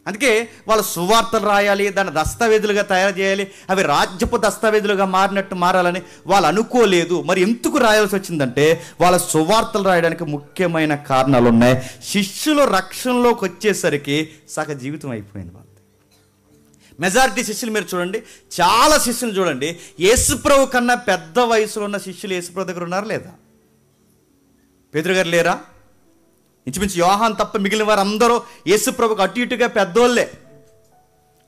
అందుకే వాళ్ళు సువార్తలు రాయాలి, దాన్ని దస్తావేజులుగా తయారు చేయాలి, అవి రాజ్యపు దస్తావేజులుగా మారినట్టు మారాలని వాళ్ళు అనుకోలేదు. మరి ఎందుకు రాయాల్సి వచ్చిందంటే వాళ్ళ సువార్తలు రాయడానికి ముఖ్యమైన కారణాలు ఉన్నాయి. శిష్యులు రక్షణలోకి వచ్చేసరికి సగ జీవితం అయిపోయింది వాళ్ళది. మెజారిటీ శిష్యులు మీరు చూడండి, చాలా శిష్యులు చూడండి, యేసుప్రభు కన్నా పెద్ద వయసులో ఉన్న శిష్యులు యేసుప్రభు దగ్గర ఉన్నారా లేదా? పేతురు గారు లేరా? ఇంచుమించు యోహాన్ తప్ప మిగిలిన వారు అందరూ యేసుప్రభుకు అటు ఇటుగా పెద్దోళ్ళే.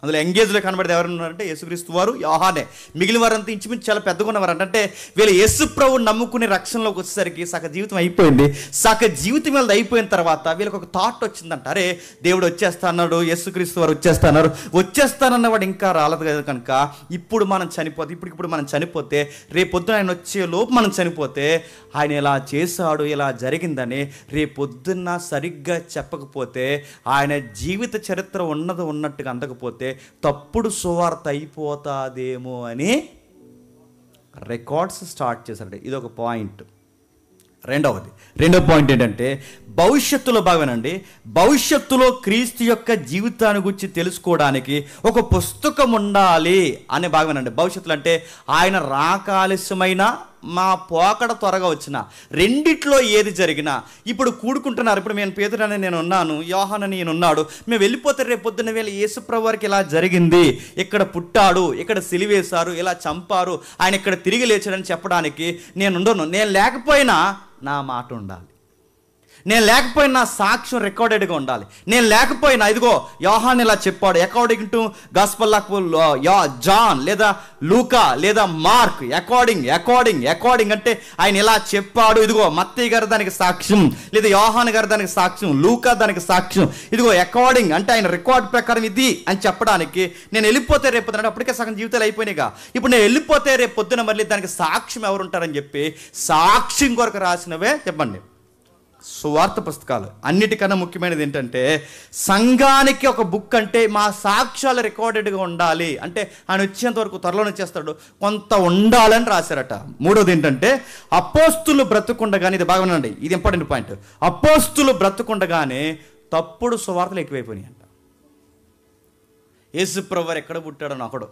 అందులో ఎంగేజ్లో కనబడేది ఎవరు ఉన్నారంటే యేసుక్రీస్తు వారు, యోహానే. మిగిలిన వారంతా ఇంచుమించు చాలా పెద్దగా ఉన్నవారు. అంటే వీళ్ళు యేసుప్రభుని నమ్ముకునే రక్షణలోకి వచ్చేసరికి సగ జీవితం అయిపోయింది. సగ జీవితం వీళ్ళది అయిపోయిన తర్వాత వీళ్ళకి ఒక థాట్ వచ్చిందంట, అరే దేవుడు వచ్చేస్తాడు, యేసుక్రీస్తు వారు వచ్చేస్తున్నారు, వచ్చేస్తానన్నవాడు ఇంకా రాలేదు కదా, కనుక ఇప్పుడు మనం చనిపోతే ఇప్పుడు మనం చనిపోతే రేపొద్దున ఆయన వచ్చే లోపు మనం చనిపోతే ఆయన ఇలా చేశాడు, ఇలా జరిగిందని రేపొద్దున్న సరిగ్గా చెప్పకపోతే, ఆయన జీవిత చరిత్ర ఉన్నట్టుగా అందకపోతే తప్పుడు సువార్త అయిపోతాదేమో అని రికార్డ్స్ స్టార్ట్ చేశాడు. ఇది ఒక పాయింట్. రెండో పాయింట్ ఏంటంటే భవిష్యత్తులో భాగమేనండి, భవిష్యత్తులో క్రీస్తు యొక్క జీవితాన్ని గురించి తెలుసుకోవడానికి ఒక పుస్తకం ఉండాలి అనే భాగమేనండి. భవిష్యత్తులో అంటే ఆయన రాకాలస్యమైన మా పోకడ త్వరగా వచ్చిన రెండిట్లో ఏది జరిగినా, ఇప్పుడు కూడుకుంటున్నారు, ఇప్పుడు నేను పేతురు అని నేను ఉన్నాను, యోహాన్ అని నేను ఉన్నాడు, మేము వెళ్ళిపోతే రేపు పొద్దున్న వేళ యేసుప్రభు వారికి ఇలా జరిగింది, ఇక్కడ పుట్టాడు, ఇక్కడ సిలివేశారు, ఇలా చంపారు, ఆయన ఇక్కడ తిరిగి లేచాడని చెప్పడానికి నేను ఉండను. నేను లేకపోయినా నా మాట ఉండాలి, నేను లేకపోయినా నా సాక్ష్యం రికార్డెడ్గా ఉండాలి, నేను లేకపోయినా ఇదిగో యోహాన్ ఇలా చెప్పాడు according to gospel of John లేదా లూకా లేదా మార్క్, అకార్డింగ్ అంటే ఆయన ఇలా చెప్పాడు, ఇదిగో మత్తయి గారు దానికి సాక్ష్యం, లేదా యోహాన్ గారు దానికి సాక్ష్యం, లూకా దానికి సాక్ష్యం, ఇదిగో అకార్డింగ్ అంటే ఆయన రికార్డ్ ప్రకారం ఇది అని చెప్పడానికి నేను వెళ్ళిపోతే రేపు పొద్దున, అప్పటికే సగం జీవితాలు అయిపోయినాయిగా, ఇప్పుడు నేను వెళ్ళిపోతే రేపు పొద్దున మళ్ళీ దానికి సాక్ష్యం ఎవరు ఉంటారని చెప్పి సాక్ష్యం కొరకు రాసినవే చెప్పండి సువార్త పుస్తకాలు. అన్నిటికన్నా ముఖ్యమైనది ఏంటంటే సంఘానికి ఒక బుక్ అంటే మా సాక్ష్యాలు రికార్డెడ్గా ఉండాలి, అంటే ఆయన వచ్చేంత వరకు త్వరలోనే చేస్తాడు, కొంత ఉండాలని రాశారట. మూడోది ఏంటంటే అపోస్తులు బ్రతుకుండగానే, ఇది బాగా వినండి, ఇది ఇంపార్టెంట్ పాయింట్, అపోస్తులు బ్రతుకుండగానే తప్పుడు సువార్తలు ఎక్కువైపోయినాయి అంట. యేసుప్రభు వారు ఎక్కడ పుట్టాడని ఒకడు,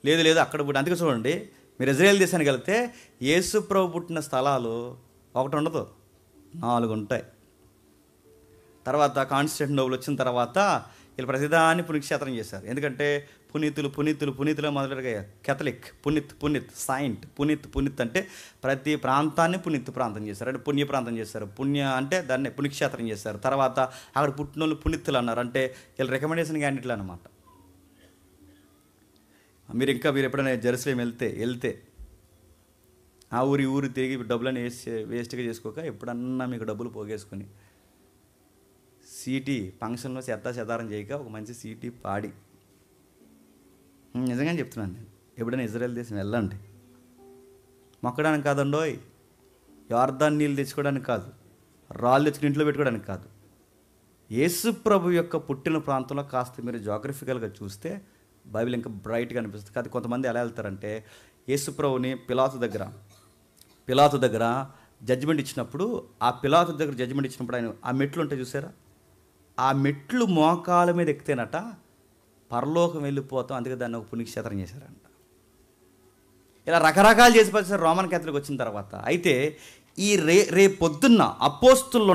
లేదు అక్కడ పుట్టాడు. అందుకే చూడండి, మీరు ఇజ్రాయేల్ దేశానికి వెళ్తే యేసుప్రభు పుట్టిన స్థలాలు ఒకటి ఉండదు, 4 ఉంటాయి. తర్వాత కాన్స్టాంటినోపుల్ వచ్చిన తర్వాత వీళ్ళు ప్రతిదాన్ని పుణ్యక్షేత్రం చేశారు. ఎందుకంటే పునీతులు మొదలుగా కేథలిక్, పునీత్ సైంట్, పునీత్ అంటే ప్రతి ప్రాంతాన్ని ప్రాంతం చేశారు, అంటే పుణ్య ప్రాంతం చేశారు. పుణ్య అంటే దాన్ని పుణ్యక్షేత్రం చేశారు. తర్వాత అక్కడ పుట్టినోళ్ళు పునీతులు అన్నారు, అంటే వీళ్ళు రికమెండేషన్ క్యాండిడేట్లు అన్నమాట. మీరు ఎప్పుడైనా జెరూసలేం వెళ్తే ఆ ఊరు తిరిగి డబ్బులని వేస్ట్గా చేసుకోక ఎప్పుడన్నా మీకు డబ్బులు పోగేసుకొని సీటీ ఫంక్షన్లో చెదారం చేయక ఒక మంచి సీటీ పాడి, నిజంగానే చెప్తున్నాను నేను, ఎప్పుడైనా ఇజ్రాయెల్ దేశం వెళ్ళండి, మొక్కడానికి కాదండోయ్, యార్దాన్ నీళ్ళు తెచ్చుకోవడానికి కాదు, రాళ్ళు తెచ్చుకుని ఇంట్లో పెట్టుకోవడానికి కాదు, యేసు ప్రభు యొక్క పుట్టిన ప్రాంతంలో కాస్త మీరు జాగ్రఫికల్గా చూస్తే బైబిల్ ఇంకా బ్రైట్గా అనిపిస్తుంది. కాదు కొంతమంది ఎలా వెళ్తారంటే యేసు ప్రభుని పిలాతు దగ్గర జడ్జిమెంట్ ఇచ్చినప్పుడు, ఆ పిలాతు దగ్గర జడ్జిమెంట్ ఇచ్చినప్పుడు ఆయన ఆ మెట్లు ఉంటాయి చూసారా, ఆ మెట్లు మోకాల మీద ఎక్కితేనట పరలోకం వెళ్ళిపోతాం, అందుకే దాన్ని ఒక పుణ్యక్షేత్రం చేశారంట. ఇలా రకరకాలు చేసి పరిస్థితి రోమన్ క్యాథలిక్ వచ్చిన తర్వాత. అయితే ఈ రేపొద్దున్న అపోస్తులు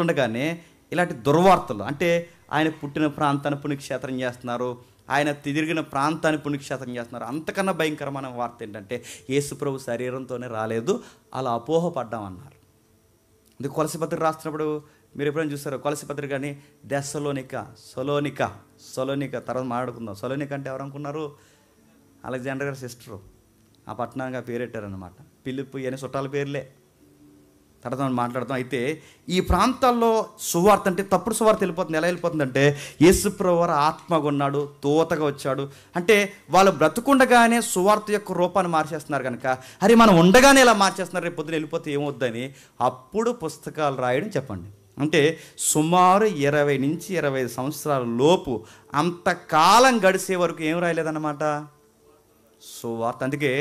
ఉండగానే ఇలాంటి దుర్వార్తలు, అంటే ఆయన పుట్టిన ప్రాంతాన్ని పుణ్యక్షేత్రం చేస్తున్నారు, ఆయన తిరిగిన ప్రాంతాన్ని పుణ్యక్షేత్రం చేస్తున్నారు. అంతకన్నా భయంకరమైన వార్త ఏంటంటే యేసుప్రభు శరీరంతోనే రాలేదు, అలా అపోహపడ్డామన్నారు. ఇది కొలసి పత్రిక రాస్తున్నప్పుడు మీరు ఎప్పుడైనా చూస్తారో, కొలసి పత్రిక కానీ సొలోనిక తర్వాత మాట్లాడుకుందాం. సొలోనిక అంటే ఎవరు అనుకున్నారు? అలెగ్జాండర్ గారి సిస్టరు, ఆ పట్టణంగా పేరెట్టారనమాట. పిలుపు అనే చుట్టాల పేర్లే. తర్వాత మనం మాట్లాడతాం. అయితే ఈ ప్రాంతాల్లో సువార్త అంటే తప్పుడు సువార్త వెళ్ళిపోతుంది. ఎలా వెళ్ళిపోతుందంటే యేసుప్రభు వారు ఆత్మగా ఉన్నాడు, తోతగా వచ్చాడు, అంటే వాళ్ళు బ్రతుకుండగానే సువార్త యొక్క రూపాన్ని మార్చేస్తున్నారు కనుక, అరే మనం ఉండగానే ఇలా మార్చేస్తున్నారు, రేపు పొద్దున వెళ్ళిపోతే ఏమవుద్దని అప్పుడు పుస్తకాలు రాయడం చెప్పండి. అంటే సుమారు 20 నుంచి 25 సంవత్సరాల లోపు అంతకాలం గడిసే వరకు ఏం రాయలేదన్నమాట, సువార్త. అందుకే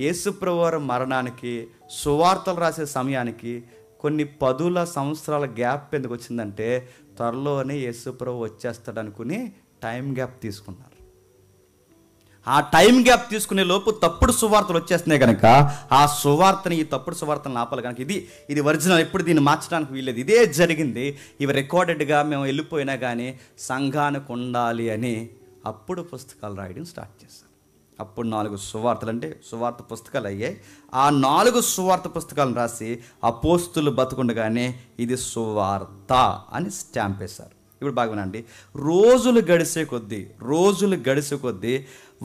యేసుప్రభు వారి మరణానికి సువార్తలు రాసే సమయానికి కొన్ని 10 సంవత్సరాల గ్యాప్ ఎందుకు వచ్చిందంటే త్వరలోనే యేసుప్రభు వచ్చేస్తాడు అనుకుని టైం గ్యాప్ తీసుకున్నారు. ఆ టైం గ్యాప్ తీసుకునే లోపు తప్పుడు సువార్తలు వచ్చేస్తున్నాయి కనుక ఆ సువార్తని, ఈ తప్పుడు సువార్తను ఆపాలి కనుక ఇది ఒరిజినల్, ఎప్పుడు దీన్ని మార్చడానికి వీల్లేదు, ఇదే జరిగింది, ఇవి రికార్డెడ్గా మేము వెళ్ళిపోయినా కానీ సంఘానికి ఉండాలి అని అప్పుడు పుస్తకాలు రాయడం స్టార్ట్ చేశారు. అప్పుడు 4 సువార్తలు అంటే సువార్త పుస్తకాలు అయ్యాయి. ఆ 4 సువార్త పుస్తకాలను రాసి అపోస్తులు బతుకుండగానే ఇది సువార్త అని స్టాంప్ వేశారు. ఇప్పుడు బాగా వినండి. రోజులు గడిచే కొద్దీ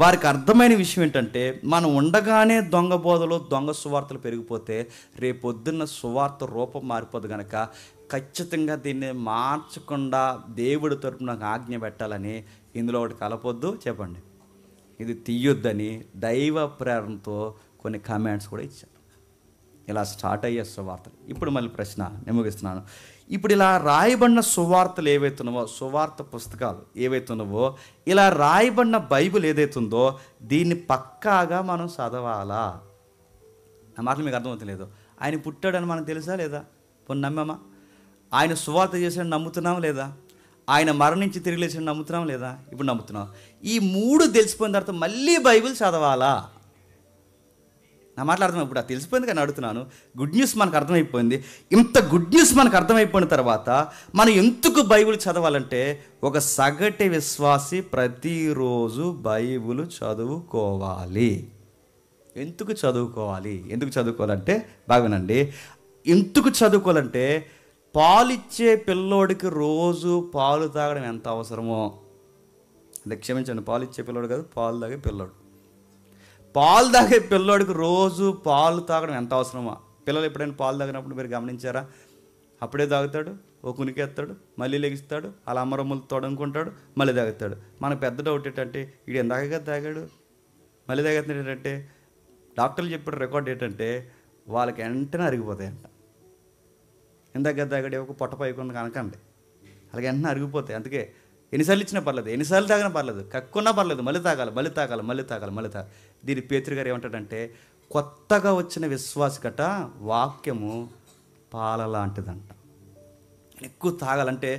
వారికి అర్థమైన విషయం ఏంటంటే, మనం ఉండగానే దొంగ బోధలు, దొంగ సువార్తలు పెరిగిపోతే రేపొద్దున్న సువార్త రూపం మారిపోదు కనుక ఖచ్చితంగా దీన్ని మార్చకుండా దేవుడి తరపున నాకు ఆజ్ఞ పెట్టాలని, ఇందులో ఒకటి కలపొద్దు చెప్పండి, ఇది తీయొద్దని దైవ ప్రేరణతో కొన్ని కమాండ్స్ కూడా ఇచ్చారు. ఇలా స్టార్ట్ అయ్యే సువార్తలు. ఇప్పుడు మళ్ళీ ప్రశ్న నేను ముగిస్తున్నాను. ఇప్పుడు ఇలా రాయబడిన సువార్తలు ఏవైతున్నావో, సువార్త పుస్తకాలు ఏవైతున్నావో, ఇలా రాయబడిన బైబిల్ ఏదైతుందో దీన్ని పక్కాగా మనం చదవాలా? ఆ మాటలు మీకు అర్థమవుతలేదు. ఆయన పుట్టాడని మనకు తెలుసా లేదా? పోనీ నమ్మామా? ఆయన సువార్త చేసాడని నమ్ముతున్నాం లేదా? ఆయన మరణించి తిరిగి లేచాడని నమ్ముతున్నాం లేదా? ఇప్పుడు నమ్ముతున్నాం. ఈ 3 తెలిసిపోయిన తర్వాత మళ్ళీ బైబిల్ చదవాలా? నా మాట్లాడుతున్నాను. ఇప్పుడు అది తెలిసిపోయింది కానీ అడుగుతున్నాను. గుడ్ న్యూస్ మనకు అర్థమైపోయింది. ఇంత గుడ్ న్యూస్ మనకు అర్థమైపోయిన తర్వాత మనం ఎందుకు బైబిల్ చదవాలంటే, ఒక సగటు విశ్వాసి ప్రతిరోజు బైబిల్ చదువుకోవాలి. ఎందుకు చదువుకోవాలంటే బాగానండి, ఎందుకు చదువుకోవాలంటే పాలిచ్చే పిల్లోడికి రోజు పాలు తాగడం ఎంత అవసరమో, అంటే క్షమించండి, పాలిచ్చే పిల్లోడు కాదు, పాలు తాగే పిల్లోడు. పాలు తాగే పిల్లోడికి రోజు పాలు తాగడం ఎంత అవసరమో. పిల్లలు ఎప్పుడైనా పాలు తాగినప్పుడు మీరు గమనించారా? అప్పుడే తాగుతాడు, ఓ కునికేస్తాడు, మళ్ళీ లెగిస్తాడు, అలా అమ్మరమ్ములు తోడనుకుంటాడు, మళ్ళీ తాగుతాడు. మనకు పెద్ద డౌట్ ఏంటంటే, వీడు ఎందాకగా తాగాడు మళ్ళీ తాగుతున్నాడు ఏంటంటే, డాక్టర్లు చెప్పిన రికార్డ్ ఏంటంటే వాళ్ళకి వెంటనే అరిగిపోతాయంట. ఎందాక తాగాడు ఒక పొట్ట పైకుండా కనకండి, అలాగే వెంటనే అరిగిపోతాయి. అందుకే ఎన్నిసార్లు ఇచ్చినా పర్లేదు, ఎన్నిసార్లు తాగినా పర్లేదు, కక్కున్నా పర్లేదు, మళ్ళీ తాగాలి. దీని పేతురు గారు ఏమంటాడంటే, కొత్తగా వచ్చిన విశ్వాసకట వాక్యము పాల లాంటిదంట. ఎక్కువ తాగాలంటే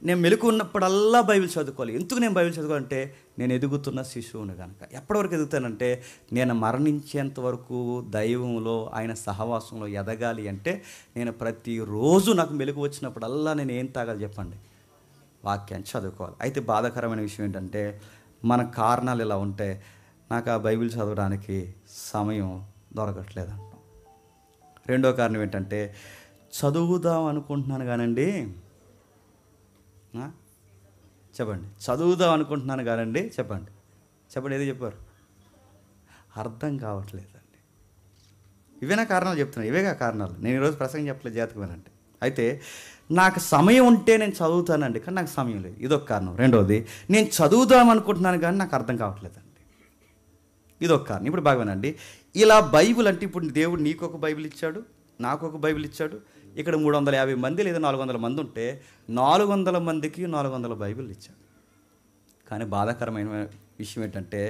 నేను మెలకు ఉన్నప్పుడల్లా బైబిల్ చదువుకోవాలి. ఎందుకు నేను బైబిల్ చదువుకోవాలంటే, నేను ఎదుగుతున్న శిశువుని కనుక. ఎప్పటివరకు ఎదుగుతానంటే, నేను మరణించేంత వరకు దైవంలో, ఆయన సహవాసంలో ఎదగాలి అంటే నేను ప్రతిరోజు నాకు మెలకు వచ్చినప్పుడల్లా నేను ఏం తాగాలి చెప్పండి? వాక్యాన్ని చదువుకోవాలి. అయితే బాధాకరమైన విషయం ఏంటంటే, మన కారణాలు ఇలా ఉంటే నాకు ఆ బైబిల్ చదవడానికి సమయం దొరకట్లేదంట. రెండో కారణం ఏంటంటే, చదువుదాం అనుకుంటున్నాను కానండి, చెప్పండి, చదువుదాం అనుకుంటున్నాను కానండి, చెప్పండి ఏదో చెప్పారు, అర్థం కావట్లేదండి. ఇవేనా కారణాలు చెప్తున్నాను, ఇవేగా కారణాలు. నేను ఈరోజు ప్రసంగం చెప్పలేదు, జాతకమేనంటే. అయితే నాకు సమయం ఉంటే నేను చదువుతానండి, కానీ నాకు సమయం లేదు, ఇదొక కారణం. రెండోది, నేను చదువుదాం అనుకుంటున్నాను కానీ నాకు అర్థం కావట్లేదండి, ఇదొక కారణం. ఇప్పుడు బాగానండి, ఇలా బైబిల్ అంటే, ఇప్పుడు దేవుడు నీకు ఒక బైబిల్ ఇచ్చాడు, నాకు ఒక బైబిల్ ఇచ్చాడు. ఇక్కడ 350 మంది లేదా 400 మంది ఉంటే 400 మందికి 400 బైబిల్ ఇచ్చాడు. కానీ బాధాకరమైన విషయం ఏంటంటే,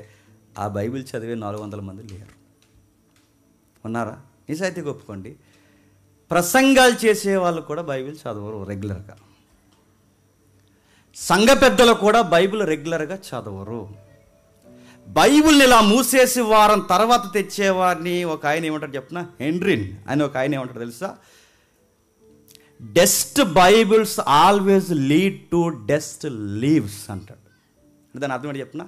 ఆ బైబిల్ చదివే 400 మంది లేరు. ఉన్నారా? నిజాయితీగా ఒప్పుకోండి. ప్రసంగాలు చేసే వాళ్ళు కూడా బైబిల్ చదవరు రెగ్యులర్గా. సంఘ పెద్దలు కూడా బైబిల్ రెగ్యులర్గా చదవరు. బైబిల్ని ఇలా మూసేసి వారం తర్వాత తెచ్చేవారిని ఒక ఆయన ఏమంటాడు చెప్పిన, హెన్రిన్ అని ఒక ఆయన ఏమంటాడు తెలుసా? Dusty Bibles always lead to dusty lives అంటాడు. దాని అర్థం ఏంటి చెప్పిన,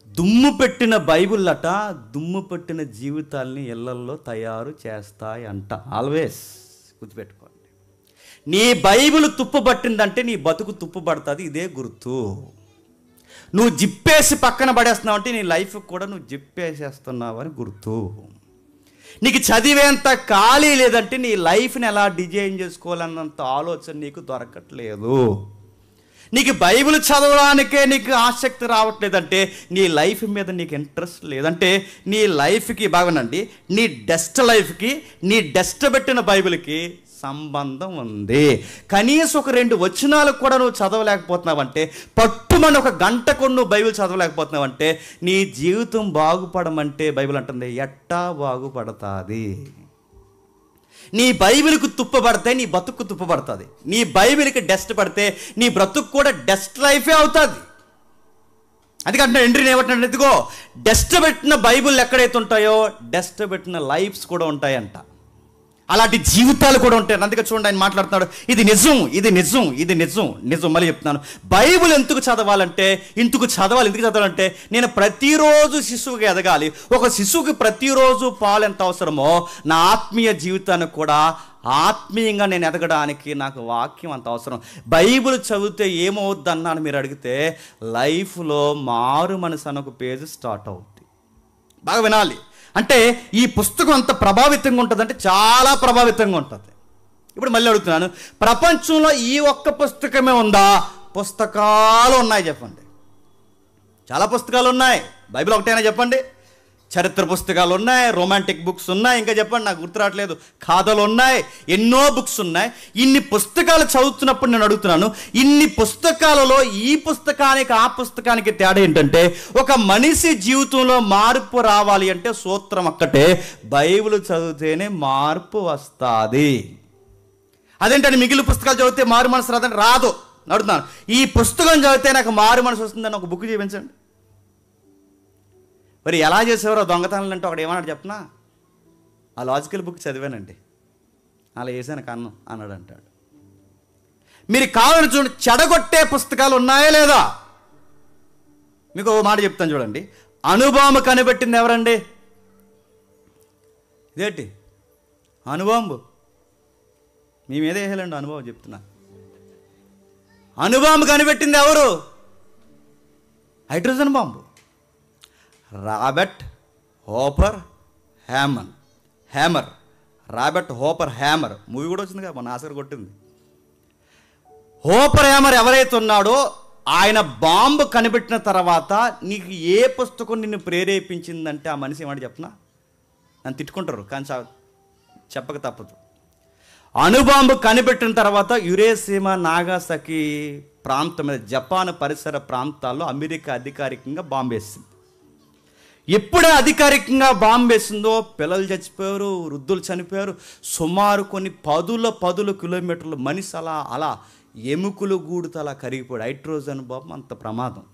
దుమ్ము పెట్టిన బైబిల్ అట దుమ్ము పెట్టిన జీవితాల్ని ఇళ్లల్లో తయారు చేస్తాయి అంట. ఆల్వేస్ గుర్తుపెట్టుకోండి. నీ బైబిల్ తుప్పు పట్టిందంటే నీ బతుకు తుప్పు పడుతుంది, ఇదే గుర్తు. నువ్వు జిప్పేసి పక్కన పడేస్తున్నావు అంటే నీ లైఫ్ కూడా నువ్వు జిప్పేసేస్తున్నావు అని గుర్తు. నీకు చదివేంత ఖాళీ లేదంటే నీ లైఫ్ని ఎలా డిజైన్ చేసుకోవాలన్నంత ఆలోచన నీకు దొరకట్లేదు. నీకు బైబిల్ చదవడానికే నీకు ఆసక్తి రావట్లేదంటే నీ లైఫ్ మీద నీకు ఇంట్రెస్ట్ లేదంటే నీ లైఫ్కి బాగానండి, నీ డస్ట్ లైఫ్కి, నీ డస్ట్ పెట్టిన బైబిల్కి సంబంధం ఉంది. కనీసం ఒక 2 వచనాలు కూడా నువ్వు చదవలేకపోతున్నావంటే, పట్టుమని ఒక గంట కూడా నువ్వు బైబిల్ చదవలేకపోతున్నావంటే నీ జీవితం బాగుపడమంటే బైబిల్ అంటుంది ఎట్టా బాగుపడతాది. నీ బైబిల్కు తుప్పబడితే నీ బతుక్కు తుప్పబడుతుంది. నీ బైబిల్కి డస్ట్ పడితే నీ బ్రతుకు కూడా డస్ట్ లైఫే అవుతుంది. అందుకంటే ఎంట్రీని ఏమంటున్నాడు, ఎదుగో డస్ట్ పెట్టిన బైబిల్ ఎక్కడైతే ఉంటాయో డస్ట్ పెట్టిన లైఫ్స్ కూడా ఉంటాయంట. అలాంటి జీవితాలు కూడా ఉంటాయి. అందుకే చూడండి ఆయన మాట్లాడుతున్నాడు, ఇది నిజం, ఇది నిజం, ఇది నిజం, నిజం. మళ్ళీ చెప్తున్నాను, బైబిల్ ఎందుకు చదవాలంటే ఎందుకు చదవాలంటే నేను ప్రతిరోజు శిశువుగా ఎదగాలి. ఒక శిశువుకి ప్రతిరోజు పాలు ఎంత అవసరమో నా ఆత్మీయ జీవితానికి కూడా ఆత్మీయంగా నేను ఎదగడానికి నాకు వాక్యం అంత అవసరం. బైబిల్ చదివితే ఏమవుద్ది అన్నాను మీరు అడిగితే, లైఫ్లో మారు మనసు అన్న ఒక పేజ్ స్టార్ట్ అవుద్ది. బాగా వినాలి. అంటే ఈ పుస్తకం అంత ప్రభావితంగా ఉంటుంది అంటే చాలా ప్రభావితంగా ఉంటుంది. ఇప్పుడు మళ్ళీ అడుగుతున్నాను, ప్రపంచంలో ఈ ఒక్క పుస్తకమే ఉందా? పుస్తకాలు ఉన్నాయి చెప్పండి. చాలా పుస్తకాలు ఉన్నాయి. బైబిల్ ఒకటైనా చెప్పండి. చరిత్ర పుస్తకాలు ఉన్నాయి, రొమాంటిక్ బుక్స్ ఉన్నాయి, ఇంకా చెప్పండి నాకు గుర్తు రావట్లేదు, కథలు ఉన్నాయి, ఎన్నో బుక్స్ ఉన్నాయి. ఇన్ని పుస్తకాలు చదువుతున్నప్పుడు నేను అడుగుతున్నాను, ఇన్ని పుస్తకాలలో ఈ పుస్తకానికి ఆ పుస్తకానికి తేడా ఏంటంటే, ఒక మనిషి జీవితంలో మార్పు రావాలి అంటే సూత్రం ఒక్కటే, బైబిల్ చదివితేనే మార్పు వస్తుంది. అదేంటంటే మిగిలిన పుస్తకాలు చదివితే మారు మనసు రాదని రాదు. అడుగుతున్నాను, ఈ పుస్తకం చదివితే నాకు మారు మనసు వస్తుందని ఒక బుక్ చూపించండి. మరి ఎలా చేసేవారో దొంగతనాలు అంటే ఒకటి ఏమన్నాడు చెప్పనా, ఆ లాజికల్ బుక్ చదివానండి, అలా వేసాను కన్ను అన్నాడు అంటాడు. మీరు కావాలని చూడండి, చెడగొట్టే పుస్తకాలు ఉన్నాయా లేదా? మీకు ఓ మాట చెప్తాను చూడండి, అణుబాంబు కనిపెట్టింది ఎవరండి? ఇదేంటి అణుబాంబు? మీ మీద వేయాలండి అనుభవం చెప్తున్నా. అణుబాంబు కనిపెట్టింది ఎవరు? Hydrogen bomb. Robert hopper hammer. Robert hopper hammer movie కూడా వచ్చింది కదా, మన ఆసర్ కొట్టింది. హోపర్ హ్యామర్ ఎవరైతే ఉన్నాడో ఆయన బాంబు కనిపెట్టిన తర్వాత నీకు ఏ పుస్తకం నిన్ను ప్రేరేపించిందంటే ఆ మనిషి ఏమంటే చెప్పనా, నన్ను తిట్టుకుంటారు కానీ చెప్పక తప్పదు. అణుబాంబు కనిపెట్టిన తర్వాత యురేషిమా, నాగాసాకి ప్రాంతం మీద, జపాన్ పరిసర ప్రాంతాల్లో అమెరికా అధికారికంగా బాంబు వేసింది. ఎప్పుడే అధికారికంగా బాంబు వేసిందో పిల్లలు చచ్చిపోయారు, వృద్ధులు చనిపోయారు. సుమారు కొన్ని పదుల కిలోమీటర్లు మనిషి అలా ఎముకలు గూడుతో అలా కరిగిపోయాడు. హైడ్రోజన్ బాంబు అంత ప్రమాదం,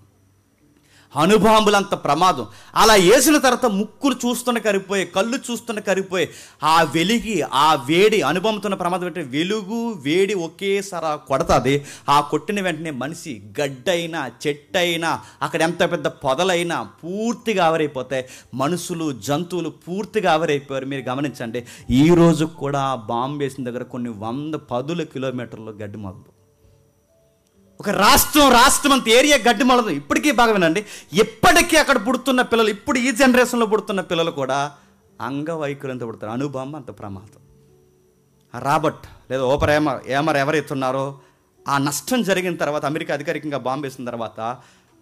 అణుబాంబులు అంత ప్రమాదం. అలా వేసిన తర్వాత ముక్కులు చూస్తున్న కరిగిపోయి, కళ్ళు చూస్తున్న కరిగిపోయి, ఆ వెలిగి ఆ వేడి, అణుబాంబుతున్న ప్రమాదం అంటే వెలుగు వేడి ఒకేసారి కొడతాది. ఆ కొట్టిన వెంటనే మనిషి గడ్డైనా చెట్టైనా అక్కడ ఎంత పెద్ద పొదలైనా పూర్తిగా ఆవిరైపోతాయి. మనుషులు జంతువులు పూర్తిగా ఆవిరైపోయారు. మీరు గమనించండి, ఈరోజు కూడా బాంబు వేసిన దగ్గర కొన్ని 10 కిలోమీటర్లు గడ్డి మొదలు. ఒక రాష్ట్రం అంత ఏరియా గడ్డి మొలదు. ఇప్పటికీ బాగా వినండి, ఎప్పటికీ అక్కడ పుడుతున్న పిల్లలు, ఇప్పుడు ఈ జనరేషన్లో పుడుతున్న పిల్లలు కూడా అంగవైకల్యంతో పుడతారు. అణుబాంబు అంత ప్రమాదం. రాబర్ట్ లేదా హోపర్ హ్యామర్ ఎవరైతే ఉన్నారో, ఆ నష్టం జరిగిన తర్వాత అమెరికా అధికారికంగా బాంబు వేసిన తర్వాత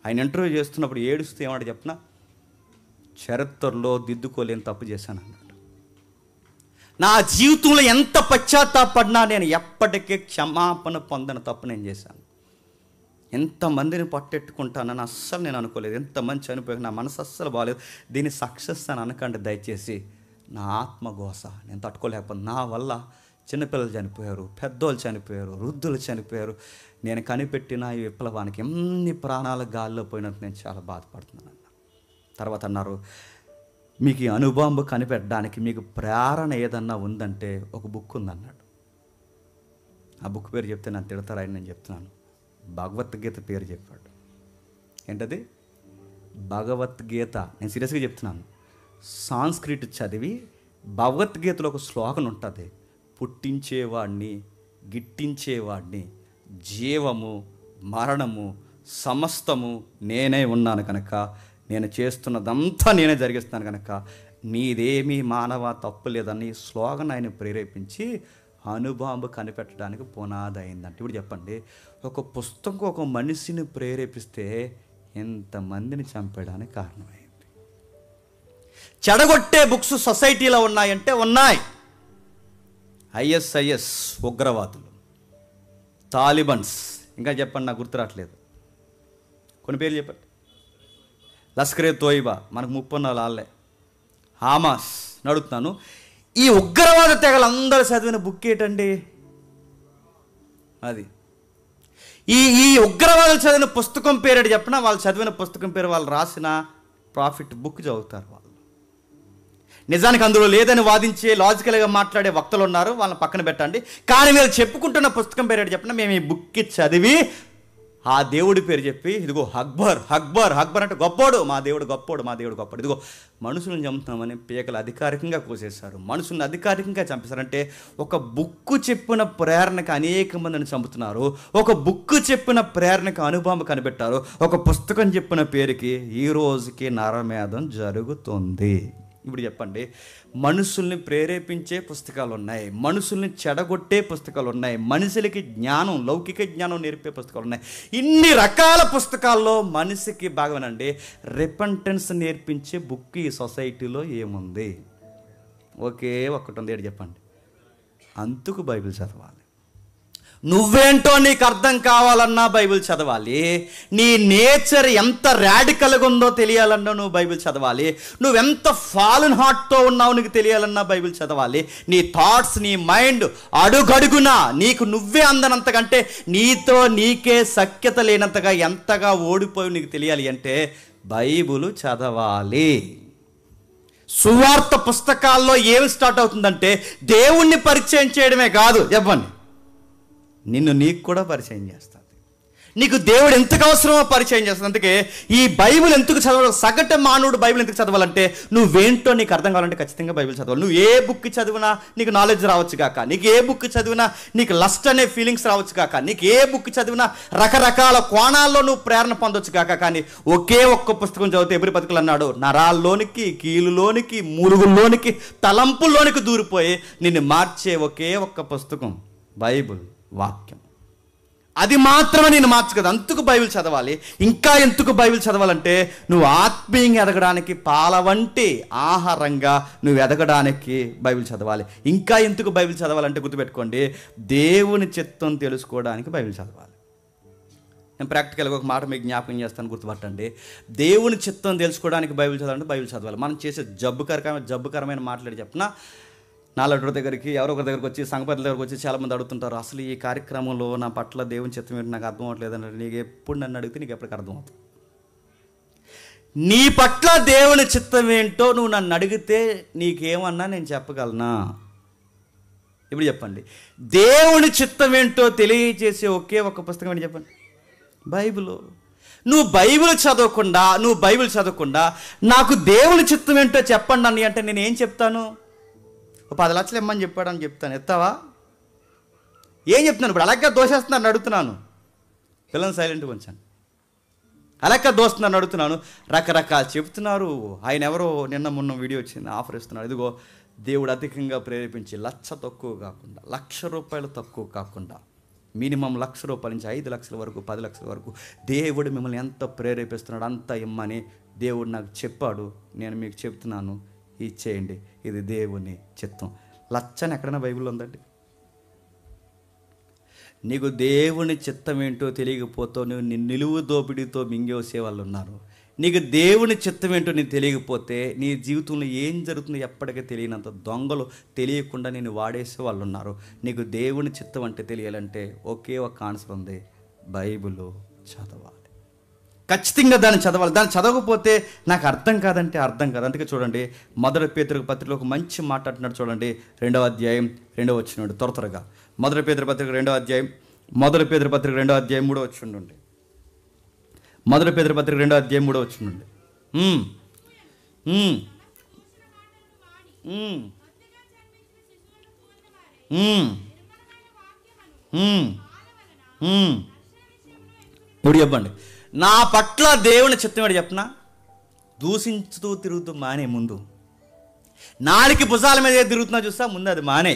ఆయన ఇంటర్వ్యూ చేస్తున్నప్పుడు ఏడుస్తూ ఏమంటే చెప్పిన, చరిత్రలో దిద్దుకోలేని తప్పు చేశాను అన్నాడు. నా జీవితంలో ఎంత పశ్చాత్తాపడినా నేను ఎప్పటికీ క్షమాపణ పొందని తప్పు నేను చేశాను. ఎంతమందిని పట్టెట్టుకుంటానని అస్సలు నేను అనుకోలేదు. ఎంతమంది చనిపోయి నా మనసు అస్సలు బాగాలేదు. దీన్ని సక్సెస్ అని అనకండి దయచేసి. నా ఆత్మఘోష నేను తట్టుకోలేకపోతే, నా వల్ల చిన్నపిల్లలు చనిపోయారు, పెద్దోళ్ళు చనిపోయారు, వృద్ధులు చనిపోయారు. నేను కనిపెట్టిన ఈ విప్లవానికి ఎన్ని ప్రాణాలు గాల్లో పోయినందుకు నేను చాలా బాధపడుతున్నాను అన్న. తర్వాత అన్నారు, మీకు ఈ అణుబాంబు కనిపెట్టడానికి మీకు ప్రేరణ ఏదన్నా ఉందంటే ఒక బుక్ ఉందన్నాడు. ఆ బుక్ పేరు చెప్తే నన్ను తిడతారని నేను చెప్తున్నాను. భగవద్గీత పేరు చెప్పాడు. ఏంటది? భగవద్గీత. నేను సీరియస్గా చెప్తున్నాను. సాంస్క్రిట్ చదివి భగవద్గీతలో ఒక శ్లోకం ఉంటుంది, పుట్టించేవాడిని గిట్టించేవాడిని, జీవము మరణము సమస్తము నేనే ఉన్నాను కనుక, నేను చేస్తున్నదంతా నేనే జరిగిస్తాను కనుక నీదేమీ మానవ తప్పు లేదని స్లోగన్ ఆయన ప్రేరేపించి అణుబాంబు కనిపెట్టడానికి పునాది అయిందంటే. ఇప్పుడు చెప్పండి, ఒక పుస్తకం ఒక మనిషిని ప్రేరేపిస్తే ఎంతమందిని చంపడానికి కారణమైంది. చెడగొట్టే బుక్స్ సొసైటీలో ఉన్నాయంటే ఉన్నాయి. ISIS ఉగ్రవాదులు, తాలిబన్స్, ఇంకా చెప్పండి నాకు గుర్తు రావట్లేదు, కొన్ని పేర్లు చెప్పండి. లష్కరే తోయిబా, మనకు 30 వాళ్ళే. హామాస్. అడుగుతున్నాను, ఈ ఉగ్రవాద తెగలందరూ చదివిన బుక్ ఏంటండి? అది ఈ ఉగ్రవాదులు చదివిన పుస్తకం పేరు చెప్పినా వాళ్ళు చదివిన పుస్తకం పేరు వాళ్ళు రాసిన ప్రాఫిట్ బుక్ చదువుతారు వాళ్ళు. నిజానికి అందులో లేదని వాదించే లాజికల్గా మాట్లాడే వక్తలు ఉన్నారు, వాళ్ళని పక్కన పెట్టండి. కానీ వీళ్ళు చెప్పుకుంటున్న పుస్తకం పేరు చెప్పినా మేము ఈ బుక్కి చదివి ఆ దేవుడి పేరు చెప్పి ఇదిగో అక్బర్ అక్బర్ అక్బర్ అంటే గొప్పోడు, మా దేవుడు గొప్పోడు, మా దేవుడు గొప్పోడు. ఇదిగో మనుషులను చంపుతామని పీకలు అధికారికంగా కోసేశారు, మనుషులను అధికారికంగా చంపేశారంటే ఒక బుక్కు చెప్పిన ప్రేరణకు అనేక మందిని చంపుతున్నారు, ఒక బుక్కు చెప్పిన ప్రేరణకు అనుభవం కనిపెట్టారు, ఒక పుస్తకం చెప్పిన పేరుకి ఈ రోజుకి నరమేధం జరుగుతుంది. ఇప్పుడు చెప్పండి, మనుషుల్ని ప్రేరేపించే పుస్తకాలు ఉన్నాయి, మనుషుల్ని చెడగొట్టే పుస్తకాలు ఉన్నాయి, మనుషులకి జ్ఞానం లౌకిక జ్ఞానం నేర్పే పుస్తకాలు ఉన్నాయి. ఇన్ని రకాల పుస్తకాల్లో మనిషికి బాగానండి రిపెంటెన్స్ నేర్పించే బుక్ ఈ సొసైటీలో ఏముంది? ఒకే ఒక్కటి ఉంది, ఏంటి చెప్పండి? అందుకు బైబిల్ చదవాలి. నువ్వేంటో నీకు అర్థం కావాలన్నా బైబిల్ చదవాలి, నీ నేచర్ ఎంత రాడికల్గా ఉందో తెలియాలన్నా నువ్వు బైబిల్ చదవాలి, నువ్వెంత ఫాలన్ హార్ట్తో ఉన్నావు నీకు తెలియాలన్నా బైబిల్ చదవాలి, నీ థాట్స్ నీ మైండ్ అడుగడుగునా నీకు నువ్వే అందనంతకంటే నీతో నీకే సఖ్యత లేనంతగా ఎంతగా ఓడిపోయి నీకు తెలియాలి అంటే బైబిల్ చదవాలి. సువార్త పుస్తకాల్లో ఏమి స్టార్ట్ అవుతుందంటే దేవుణ్ణి పరిచయం చేయడమే కాదు, చెప్పండి, నిన్ను నీకు కూడా పరిచయం చేస్తుంది. నీకు దేవుడు ఎంతకు అవసరమో పరిచయం చేస్తుంది. అందుకే ఈ బైబిల్ ఎందుకు చదవాలి? సగటు మానవుడు బైబిల్ ఎందుకు చదవాలంటే నువ్వేంటో నీకు అర్థం కావాలంటే ఖచ్చితంగా బైబిల్ చదవాలి. నువ్వు ఏ బుక్ చదివినా నీకు నాలెడ్జ్ రావచ్చు కాక, నీకు ఏ బుక్ చదివినా నీకు లస్ట్ అనే ఫీలింగ్స్ రావచ్చు కాక, నీకు ఏ బుక్ చదివినా రకరకాల కోణాల్లో నువ్వు ప్రేరణ పొందొచ్చు కాక, కానీ ఒకే ఒక్క పుస్తకం చదివితే ఎబ్రి పత్రికలు అన్నాడు నరాల్లోనికి, కీలులోనికి, మురుగుల్లోనికి, తలంపుల్లోనికి దూరిపోయి నిన్ను మార్చే ఒకే ఒక్క పుస్తకం బైబిల్ వాక్యం. అది మాత్రమే నేను మార్చగదు, అందుకు బైబిల్ చదవాలి. ఇంకా ఎందుకు బైబిల్ చదవాలంటే నువ్వు ఆత్మీయంగా ఎదగడానికి పాల వంటి ఆహారంగా నువ్వు ఎదగడానికి బైబిల్ చదవాలి. ఇంకా ఎందుకు బైబిల్ చదవాలంటే గుర్తుపెట్టుకోండి, దేవుని చిత్తం తెలుసుకోవడానికి బైబిల్ చదవాలి. నేను ప్రాక్టికల్గా ఒక మాట మీకు జ్ఞాపకం చేస్తాను, గుర్తుపట్టండి. దేవుని చిత్తం తెలుసుకోవడానికి బైబిల్ చదవాలంటే బైబిల్ చదవాలి. మనం చేసే జబ్బుకరమైన మాట్లాడి చెప్పిన నాలుగు దగ్గరికి ఎవరో ఒకరి దగ్గరికి వచ్చి సంఘపతుల దగ్గరికి వచ్చి చాలామంది అడుగుతుంటారు, అసలు ఈ కార్యక్రమంలో నా పట్ల దేవుని చిత్తం ఏంటి నాకు అర్థం అవ్వట్లేదంటే, నీకు ఎప్పుడు నన్ను అడిగితే నీకు ఎప్పటికి అర్థమవుతుంది. నీ పట్ల దేవుని చిత్తం ఏంటో నువ్వు నన్ను అడిగితే నీకేమన్నా నేను చెప్పగలనా? ఇప్పుడు చెప్పండి, దేవుని చిత్తం ఏంటో తెలియజేసే ఒకే ఒక పుస్తకం ఏంటి చెప్పండి? బైబిల్. నువ్వు బైబిల్ చదవకుండా నాకు దేవుని చిత్తం ఏంటో చెప్పండి అని అంటే నేను ఏం చెప్తాను? 10 లక్షలు ఇమ్మని చెప్పాడని చెప్తాను, ఎత్తావా? ఏం చెప్తున్నాను? ఇప్పుడు అలాగే దోషేస్తున్నాను అడుగుతున్నాను, పిల్లలు సైలెంట్గా ఉంచాను. అలాగే దోస్తున్నాను అడుగుతున్నాను, రకరకాలు చెప్తున్నారు. ఆయన ఎవరో నిన్న మొన్న వీడియో వచ్చింది, ఆఫర్ ఇస్తున్నాడు. ఇదిగో దేవుడు అధికంగా ప్రేరేపించి 1,00,000 తక్కువ కాకుండా, ₹1,00,000 తక్కువ కాకుండా, మినిమం ₹1,00,000 నుంచి 5 లక్షల వరకు, 10 లక్షల వరకు దేవుడు మిమ్మల్ని ఎంత ప్రేరేపిస్తున్నాడు అంత ఇమ్మని దేవుడు నాకు చెప్పాడు. నేను మీకు చెప్తున్నాను, ఇచ్చేయండి, ఇది దేవుని చిత్తం. 1,00,000 ఎక్కడైనా బైబిల్లో ఉందండి? నీకు దేవుని చిత్తం ఏంటో తెలియకపోతే నువ్వు నిలువు దోపిడీతో మింగేసే వాళ్ళు ఉన్నారు. నీకు దేవుని చిత్తం ఏంటో నీకు తెలియకపోతే నీ జీవితంలో ఏం జరుగుతుందో ఎప్పటికీ తెలియనంత దొంగలు తెలియకుండా నేను వాడేసే వాళ్ళు ఉన్నారు. నీకు దేవుని చిత్తం అంటే తెలియాలంటే ఒకే ఒక ఆన్సర్ ఉంది, బైబిల్ చదవాలి. ఖచ్చితంగా దాన్ని చదవాలి. దాన్ని చదవకపోతే నాకు అర్థం కాదంటే అర్థం కాదు. అందుకే చూడండి, 1 పేతురు పత్రికలో ఒక మంచి మాట్లాడుతున్నాడు చూడండి, 2వ అధ్యాయం 2వ వచనం. త్వరగా 1 పేతురు పత్రిక 2వ అధ్యాయం 1 పేతురు పత్రిక 2వ అధ్యాయం 3వ వచనం నుండి. 1 పేతురు పత్రిక 2వ అధ్యాయం 3వ వచనం నుండి. ఇప్పుడు చెప్పండి, నా పట్ల దేవుని చిత్తం ఏంటి చెప్పనా? దూషించుతూ తిరుగుతూ మానే. ముందు నాలుగు భుజాల మీద తిరుగుతున్నా చూస్తా, ముందు అది మానే.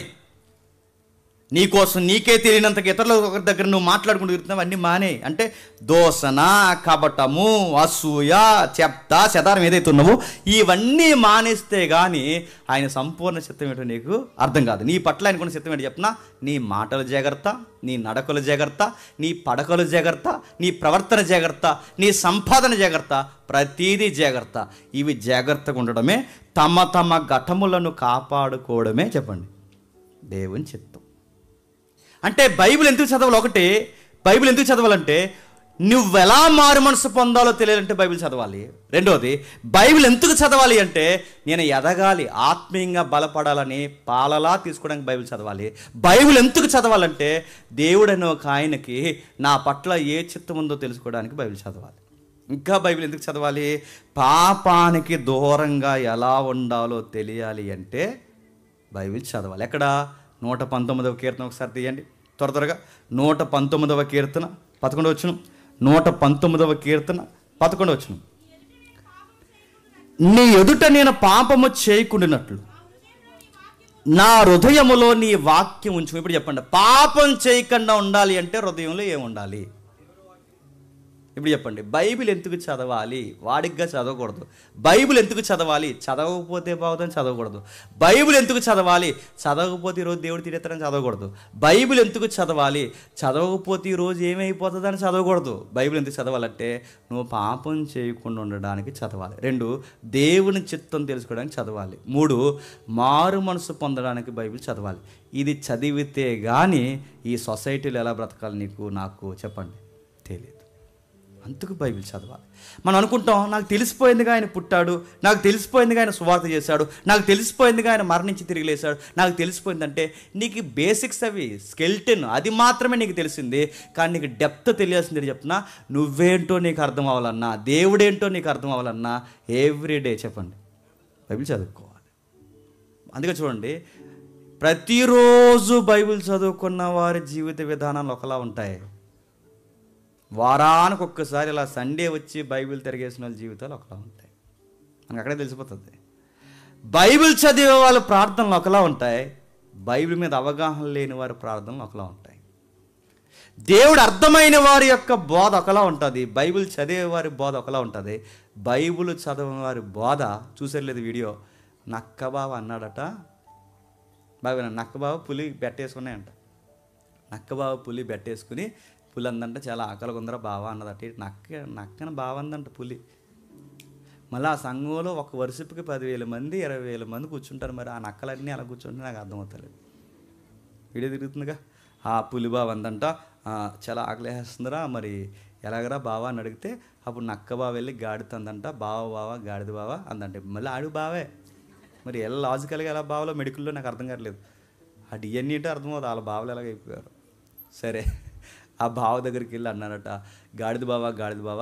నీకోసం నీకే తెలియనంతగా ఇతరుల ఒకరి దగ్గర నువ్వు మాట్లాడుకుంటూ తిరుగుతున్నావు, అన్నీ మానే. అంటే దోసన, కపటము, అసూయ, చెప్తా చెదారం ఏదైతే ఉన్నావో ఇవన్నీ మానేస్తే కానీ ఆయన సంపూర్ణ చిత్తం ఏంటో నీకు అర్థం కాదు. నీ పట్ల ఆయనకున్న చిత్తం ఏంటో చెప్పినా, నీ మాటలు జాగ్రత్త, నీ నడకలు జాగ్రత్త, నీ పడకలు జాగ్రత్త, నీ ప్రవర్తన జాగ్రత్త, నీ సంపాదన జాగ్రత్త, ప్రతీదీ జాగ్రత్త. ఇవి జాగ్రత్తగా ఉండడమే, తమ తమ ఘటములను కాపాడుకోవడమే చెప్పండి దేవుని చిత్తం. అంటే బైబిల్ ఎందుకు చదవాలి? ఒకటి, బైబిల్ ఎందుకు చదవాలంటే నువ్వెలా మారు మనసు పొందాలో తెలియాలంటే బైబిల్ చదవాలి. రెండోది, బైబిల్ ఎందుకు చదవాలి అంటే నేను ఎదగాలి, ఆత్మీయంగా బలపడాలని పాలలా తీసుకోవడానికి బైబిల్ చదవాలి. బైబిల్ ఎందుకు చదవాలంటే దేవుడని ఒక ఆయనకి నా పట్ల ఏ చిత్తం ఉందో తెలుసుకోవడానికి బైబిల్ చదవాలి. ఇంకా బైబిల్ ఎందుకు చదవాలి? పాపానికి దూరంగా ఎలా ఉండాలో తెలియాలి అంటే బైబిల్ చదవాలి. ఎక్కడ? 119వ కీర్తన ఒకసారి తీయండి త్వరగా. 119వ కీర్తన 11వ వచనం. 119వ కీర్తన 11వ వచనం. నీ ఎదుట నేను పాపము చేయకుండానట్లు నా హృదయములో నీ వాక్యం ఉంచు. ఇప్పుడు చెప్పండి, పాపం చేయకుండా ఉండాలి అంటే హృదయంలో ఏముండాలి? ఇప్పుడు చెప్పండి, బైబిల్ ఎందుకు చదవాలి? వాడిగ్గా చదవకూడదు. బైబిల్ ఎందుకు చదవాలి? చదవకపోతే బాగుందని చదవకూడదు. బైబిల్ ఎందుకు చదవాలి? చదవకపోతే ఈరోజు దేవుడు తిడతారని చదవకూడదు. బైబిల్ ఎందుకు చదవాలి? చదవకపోతే ఈరోజు ఏమైపోతుందని చదవకూడదు. బైబిల్ ఎందుకు చదవాలంటే నువ్వు పాపం చేయకుండా ఉండడానికి చదవాలి. 2, దేవుని చిత్తం తెలుసుకోవడానికి చదవాలి. 3, మారు మనసు పొందడానికి బైబిల్ చదవాలి. ఇది చదివితే కానీ ఈ సొసైటీలో ఎలా బ్రతకాలి నీకు నాకు చెప్పండి తెలియదు. అందుకు బైబిల్ చదవాలి. మనం అనుకుంటాం నాకు తెలిసిపోయిందిగా ఆయన పుట్టాడు, నాకు తెలిసిపోయిందిగా ఆయన సువార్త చేశాడు, నాకు తెలిసిపోయిందిగా ఆయన మరణించి తిరిగి లేశాడు, నాకు తెలిసిపోయిందంటే నీకు బేసిక్స్ అవి స్కెల్టన్ అది మాత్రమే నీకు తెలిసింది. కానీ నీకు డెప్త్ తెలియాల్సింది చెప్తున్నా, నువ్వేంటో నీకు అర్థం అవ్వాలన్నా, దేవుడేంటో నీకు అర్థం అవ్వాలన్నా ఎవ్రీడే చెప్పండి బైబిల్ చదువుకోవాలి. అందుకే చూడండి, ప్రతిరోజు బైబిల్ చదువుకున్న వారి జీవిత విధానాలు ఒకలా ఉంటాయి. వారానికి ఒక్కసారి ఇలా సండే వచ్చి బైబిల్ తిరిగేసిన వాళ్ళ జీవితాలు ఒకలా ఉంటాయి. మనకు అక్కడే తెలిసిపోతుంది. బైబిల్ చదివే వాళ్ళ ప్రార్థనలు ఒకలా ఉంటాయి, బైబిల్ మీద అవగాహన లేని వారి ప్రార్థనలు ఒకలా ఉంటాయి. దేవుడు అర్థమైన వారి యొక్క బోధ ఒకలా ఉంటుంది, బైబిల్ చదివే వారి బోధ ఒకలా ఉంటుంది. బైబిల్ చదివే వారి బోధ చూసేలేదు వీడియో. నక్కబావ అన్నాడట, బాగా నక్కబావ పులి బెట్టేసుకున్నాయంట. నక్కబావ పులి బెట్టేసుకుని పులి అందంట చాలా ఆకలిగా ఉందరా బావ అన్నదట. నక్కన బావ అందంట పులి. మళ్ళీ ఆ సంఘంలో ఒక వరుసపుకి 10,000 మంది 20,000 మంది కూర్చుంటారు. మరి ఆ నక్కలన్నీ అలా కూర్చుంటే నాకు అర్థమవుతలేదు. వీడియో తిరుగుతుందిగా. ఆ పులి బావ అందంట చాలా ఆకలి వేస్తుందిరా, మరి ఎలాగరా బావ అని అడిగితే అప్పుడు నక్క బావ వెళ్ళి గాడిద అందంట, బావ గాడిద బావ అందంటే మళ్ళీ ఆడు బావే. మరి ఎలా లాజికల్గా ఎలా బావలో మెడికల్లో నాకు అర్థం కావట్లేదు. ఆ డిఎన్ఏ అంటే అర్థమవుతుంది వాళ్ళ బావలు ఎలాగైపోయారు. సరే, ఆ బావ దగ్గరికి వెళ్ళి అన్నారట, గాడిద బావ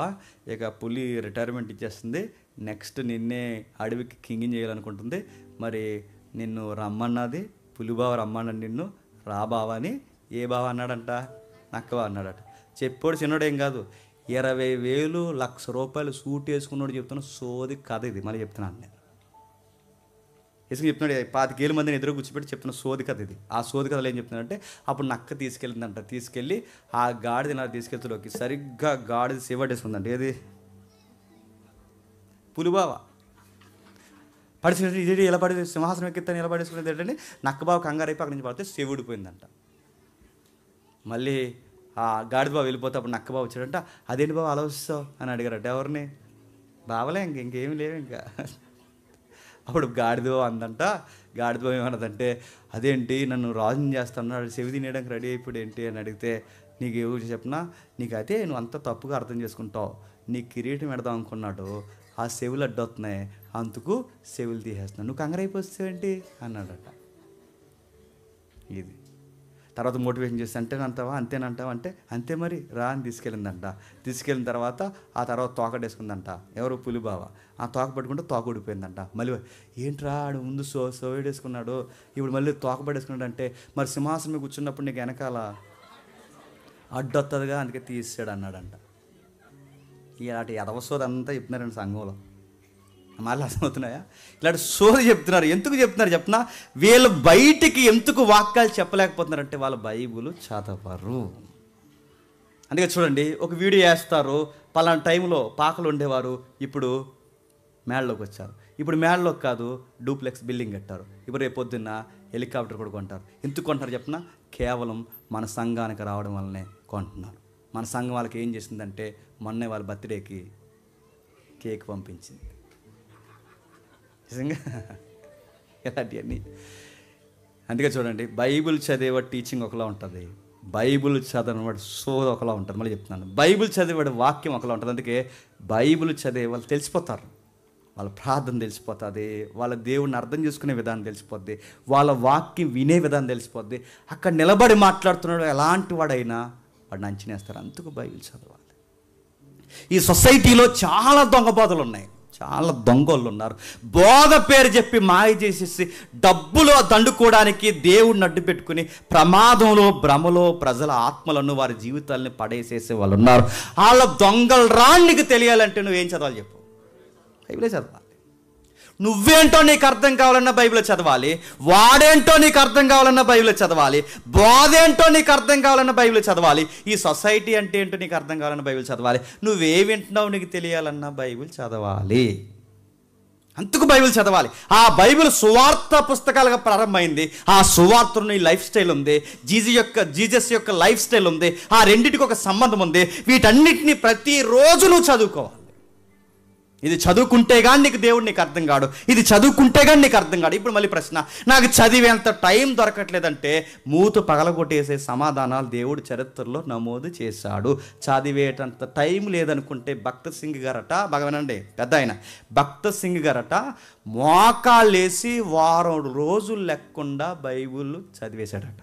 ఇక పులి రిటైర్మెంట్ ఇచ్చేస్తుంది, నెక్స్ట్ నిన్నే అడవికి కింగింగ్ చేయాలనుకుంటుంది, మరి నిన్ను రమ్మన్నది పులి బావ, రమ్మన్నది నిన్ను రా బావ అని. ఏ బావ అన్నాడంట? నక్క బావ అన్నాడట. చెప్పాడు చిన్నోడేం కాదు, 20,000 1,00,000 సూట్ వేసుకున్నాడు చెప్తున్నా సోది కథ ఇది. మళ్ళీ చెప్తున్నాను నేను ఇసుకు చెప్తున్నాడు, 25,000 మందిని ఎదురు కూర్చోబెట్టి చెప్తున్న సోది కథ ఇది. ఆ సోది కథలు ఏం చెప్తున్నాడంటే అప్పుడు నక్క తీసుకెళ్ళిందంట, తీసుకెళ్ళి ఆ గాడిద నాకు తీసుకెళ్తులోకి సరిగ్గా గాడిద సేవటేసుకుందంట. ఏది? పులిబావ పడిచి ఇది ఎలా పడి సింహాసనం ఎక్కిస్తాను ఎలా పడేసుకునేది ఏంటంటే నక్కబావ కంగారు అయిపోయి అక్కడి నుంచి పడితే చెవుడిపోయిందంట. మళ్ళీ ఆ గాడిద బావ వెళ్ళిపోతే అప్పుడు నక్కబావ వచ్చాడంట, అదేంటి బావ అలా వస్తావు అని అడిగారట. ఎవరిని? బావలే, ఇంకేమి లేవు ఇంకా. అప్పుడు గాడిదో అందంట, గాడిదో ఏమన్నదంటే అదేంటి నన్ను రాజుని చేస్తాను, చెవి తినేయడానికి రెడీ అయిపోయాడు ఏంటి అని అడిగితే, నీకు ఏమి చెప్పినా నీకైతే నువ్వు అంత తప్పుగా అర్థం చేసుకుంటావు, నీ కిరీటం పెడదాం అనుకున్నాడు, ఆ చెవులు అడ్డొస్తున్నాయి, అందుకు చెవులు తీసేస్తున్నావు, నువ్వు కంగారు అయిపోతావేంటి అన్నాడట. ఇది తర్వాత మోటివేషన్ చేస్తే అంతేనంటావా అంటే అంతే మరి రా అని తీసుకెళ్ళిందంట. తీసుకెళ్ళిన తర్వాత ఆ తర్వాత తోకడేసుకుందంట. ఎవరు? పులిబావ. ఆ తోక పట్టుకుంటే తోక ఊడిపోయిందంట. మళ్ళీ ఏంట్రా ఆడు ముందు సోవేడేసుకున్నాడు, ఇప్పుడు మళ్ళీ తోక పడేసుకున్నాడు అంటే మరి సింహాసనం మీద కూర్చున్నప్పుడు నీకు వెనకాల అడ్డొస్తుందిగా, అందుకే తీసాడు అన్నాడంట. ఇలాంటి ఎదవసోదంతా చెప్తున్నారండి సంఘంలో. మళ్ళీ అర్థమవుతున్నాయా? ఇలాంటి సోది చెప్తున్నారు. ఎందుకు చెప్తున్నారు చెప్పిన? వీళ్ళు బయటికి ఎందుకు వాక్యాలు చెప్పలేకపోతున్నారంటే వాళ్ళ బైబుల్ చదవరు. అందుకే చూడండి, ఒక వీడియో వేస్తారు, పలానా టైంలో పాకలు ఉండేవారు, ఇప్పుడు మేడలోకి వచ్చారు. ఇప్పుడు మేడలోకి కాదు, డూప్లెక్స్ బిల్డింగ్ కట్టారు. ఇప్పుడు రేపు పొద్దున్న హెలికాప్టర్ కూడా కొంటారు. ఎందుకు కొంటారు చెప్పిన? కేవలం మన సంఘానికి రావడం వల్లనే కొంటున్నారు. మన సంఘం వాళ్ళకి ఏం చేసిందంటే మొన్నే వాళ్ళ బర్త్డేకి కేక్ పంపించింది. నిజంగా ఇలాంటివన్నీ. అందుకే చూడండి, బైబిల్ చదివేవాడు టీచింగ్ ఒకలా ఉంటుంది, బైబిల్ చదివేవాడు సోద ఒకలా ఉంటుంది. మళ్ళీ చెప్తున్నాను, బైబిల్ చదివేవాడు వాక్యం ఒకలా ఉంటుంది. అందుకే బైబిల్ చదివే వాళ్ళు తెలిసిపోతారు, వాళ్ళ ప్రార్థన తెలిసిపోతుంది, వాళ్ళ దేవుడిని అర్థం చేసుకునే విధానం తెలిసిపోద్ది, వాళ్ళ వాక్యం వినే విధానం తెలిసిపోద్ది. అక్కడ నిలబడి మాట్లాడుతున్నాడు ఎలాంటి వాడైనా వాడిని అంచనేస్తారు. అందుకు బైబిల్ చదవాలి. ఈ సొసైటీలో చాలా దొంగబోధలు ఉన్నాయి, చాలా దొంగోళ్ళు ఉన్నారు. బోధ పేరు చెప్పి మాయ చేసేసి డబ్బులు దండుకోవడానికి దేవుడిని అడ్డు పెట్టుకుని ప్రమాదంలో భ్రమలో ప్రజల ఆత్మలను వారి జీవితాలని పడేసేసే వాళ్ళు ఉన్నారు. వాళ్ళ దొంగలు రాళ్ళకి తెలియాలంటే నువ్వేం చదవాలి చెప్పు? బైబిలే చదవాలి. నువ్వేంటో నీకు అర్థం కావాలన్నా బైబిల్ చదవాలి, వాడేంటో నీకు అర్థం కావాలన్నా బైబిల్ చదవాలి, బోధేంటో నీకు అర్థం కావాలన్నా బైబిల్ చదవాలి, ఈ సొసైటీ అంటే ఏంటో నీకు అర్థం కావాలన్నా బైబిల్ చదవాలి, నువ్వే వింటున్నావు నీకు తెలియాలన్నా బైబిల్ చదవాలి. అందుకు బైబిల్ చదవాలి. ఆ బైబిల్ సువార్త పుస్తకాలుగా ప్రారంభమైంది. ఆ సువార్తలో ఈ లైఫ్ స్టైల్ ఉంది, జీసస్ యొక్క లైఫ్ స్టైల్ ఉంది, ఆ రెండింటికి ఒక సంబంధం ఉంది. వీటన్నిటిని ప్రతిరోజు నువ్వు చదువుకోవాలి. ఇది చదువుకుంటే కానీ నీకు దేవుడు నీకు అర్థం కాడు, ఇది చదువుకుంటే కానీ నీకు అర్థం కాడు. ఇప్పుడు మళ్ళీ ప్రశ్న, నాకు చదివేంత టైం దొరకట్లేదంటే మూతు పగలగొట్టేసే సమాధానాలు దేవుడు చరిత్రలో నమోదు చేశాడు. చదివేటంత టైం లేదనుకుంటే భక్త సింగ్ గారట, భగవానండి పెద్ద ఆయన భక్త సింగ్ గారట మోకాళ్ళేసి వారం రోజులు లేకుండా బైబిల్ చదివేశాడట.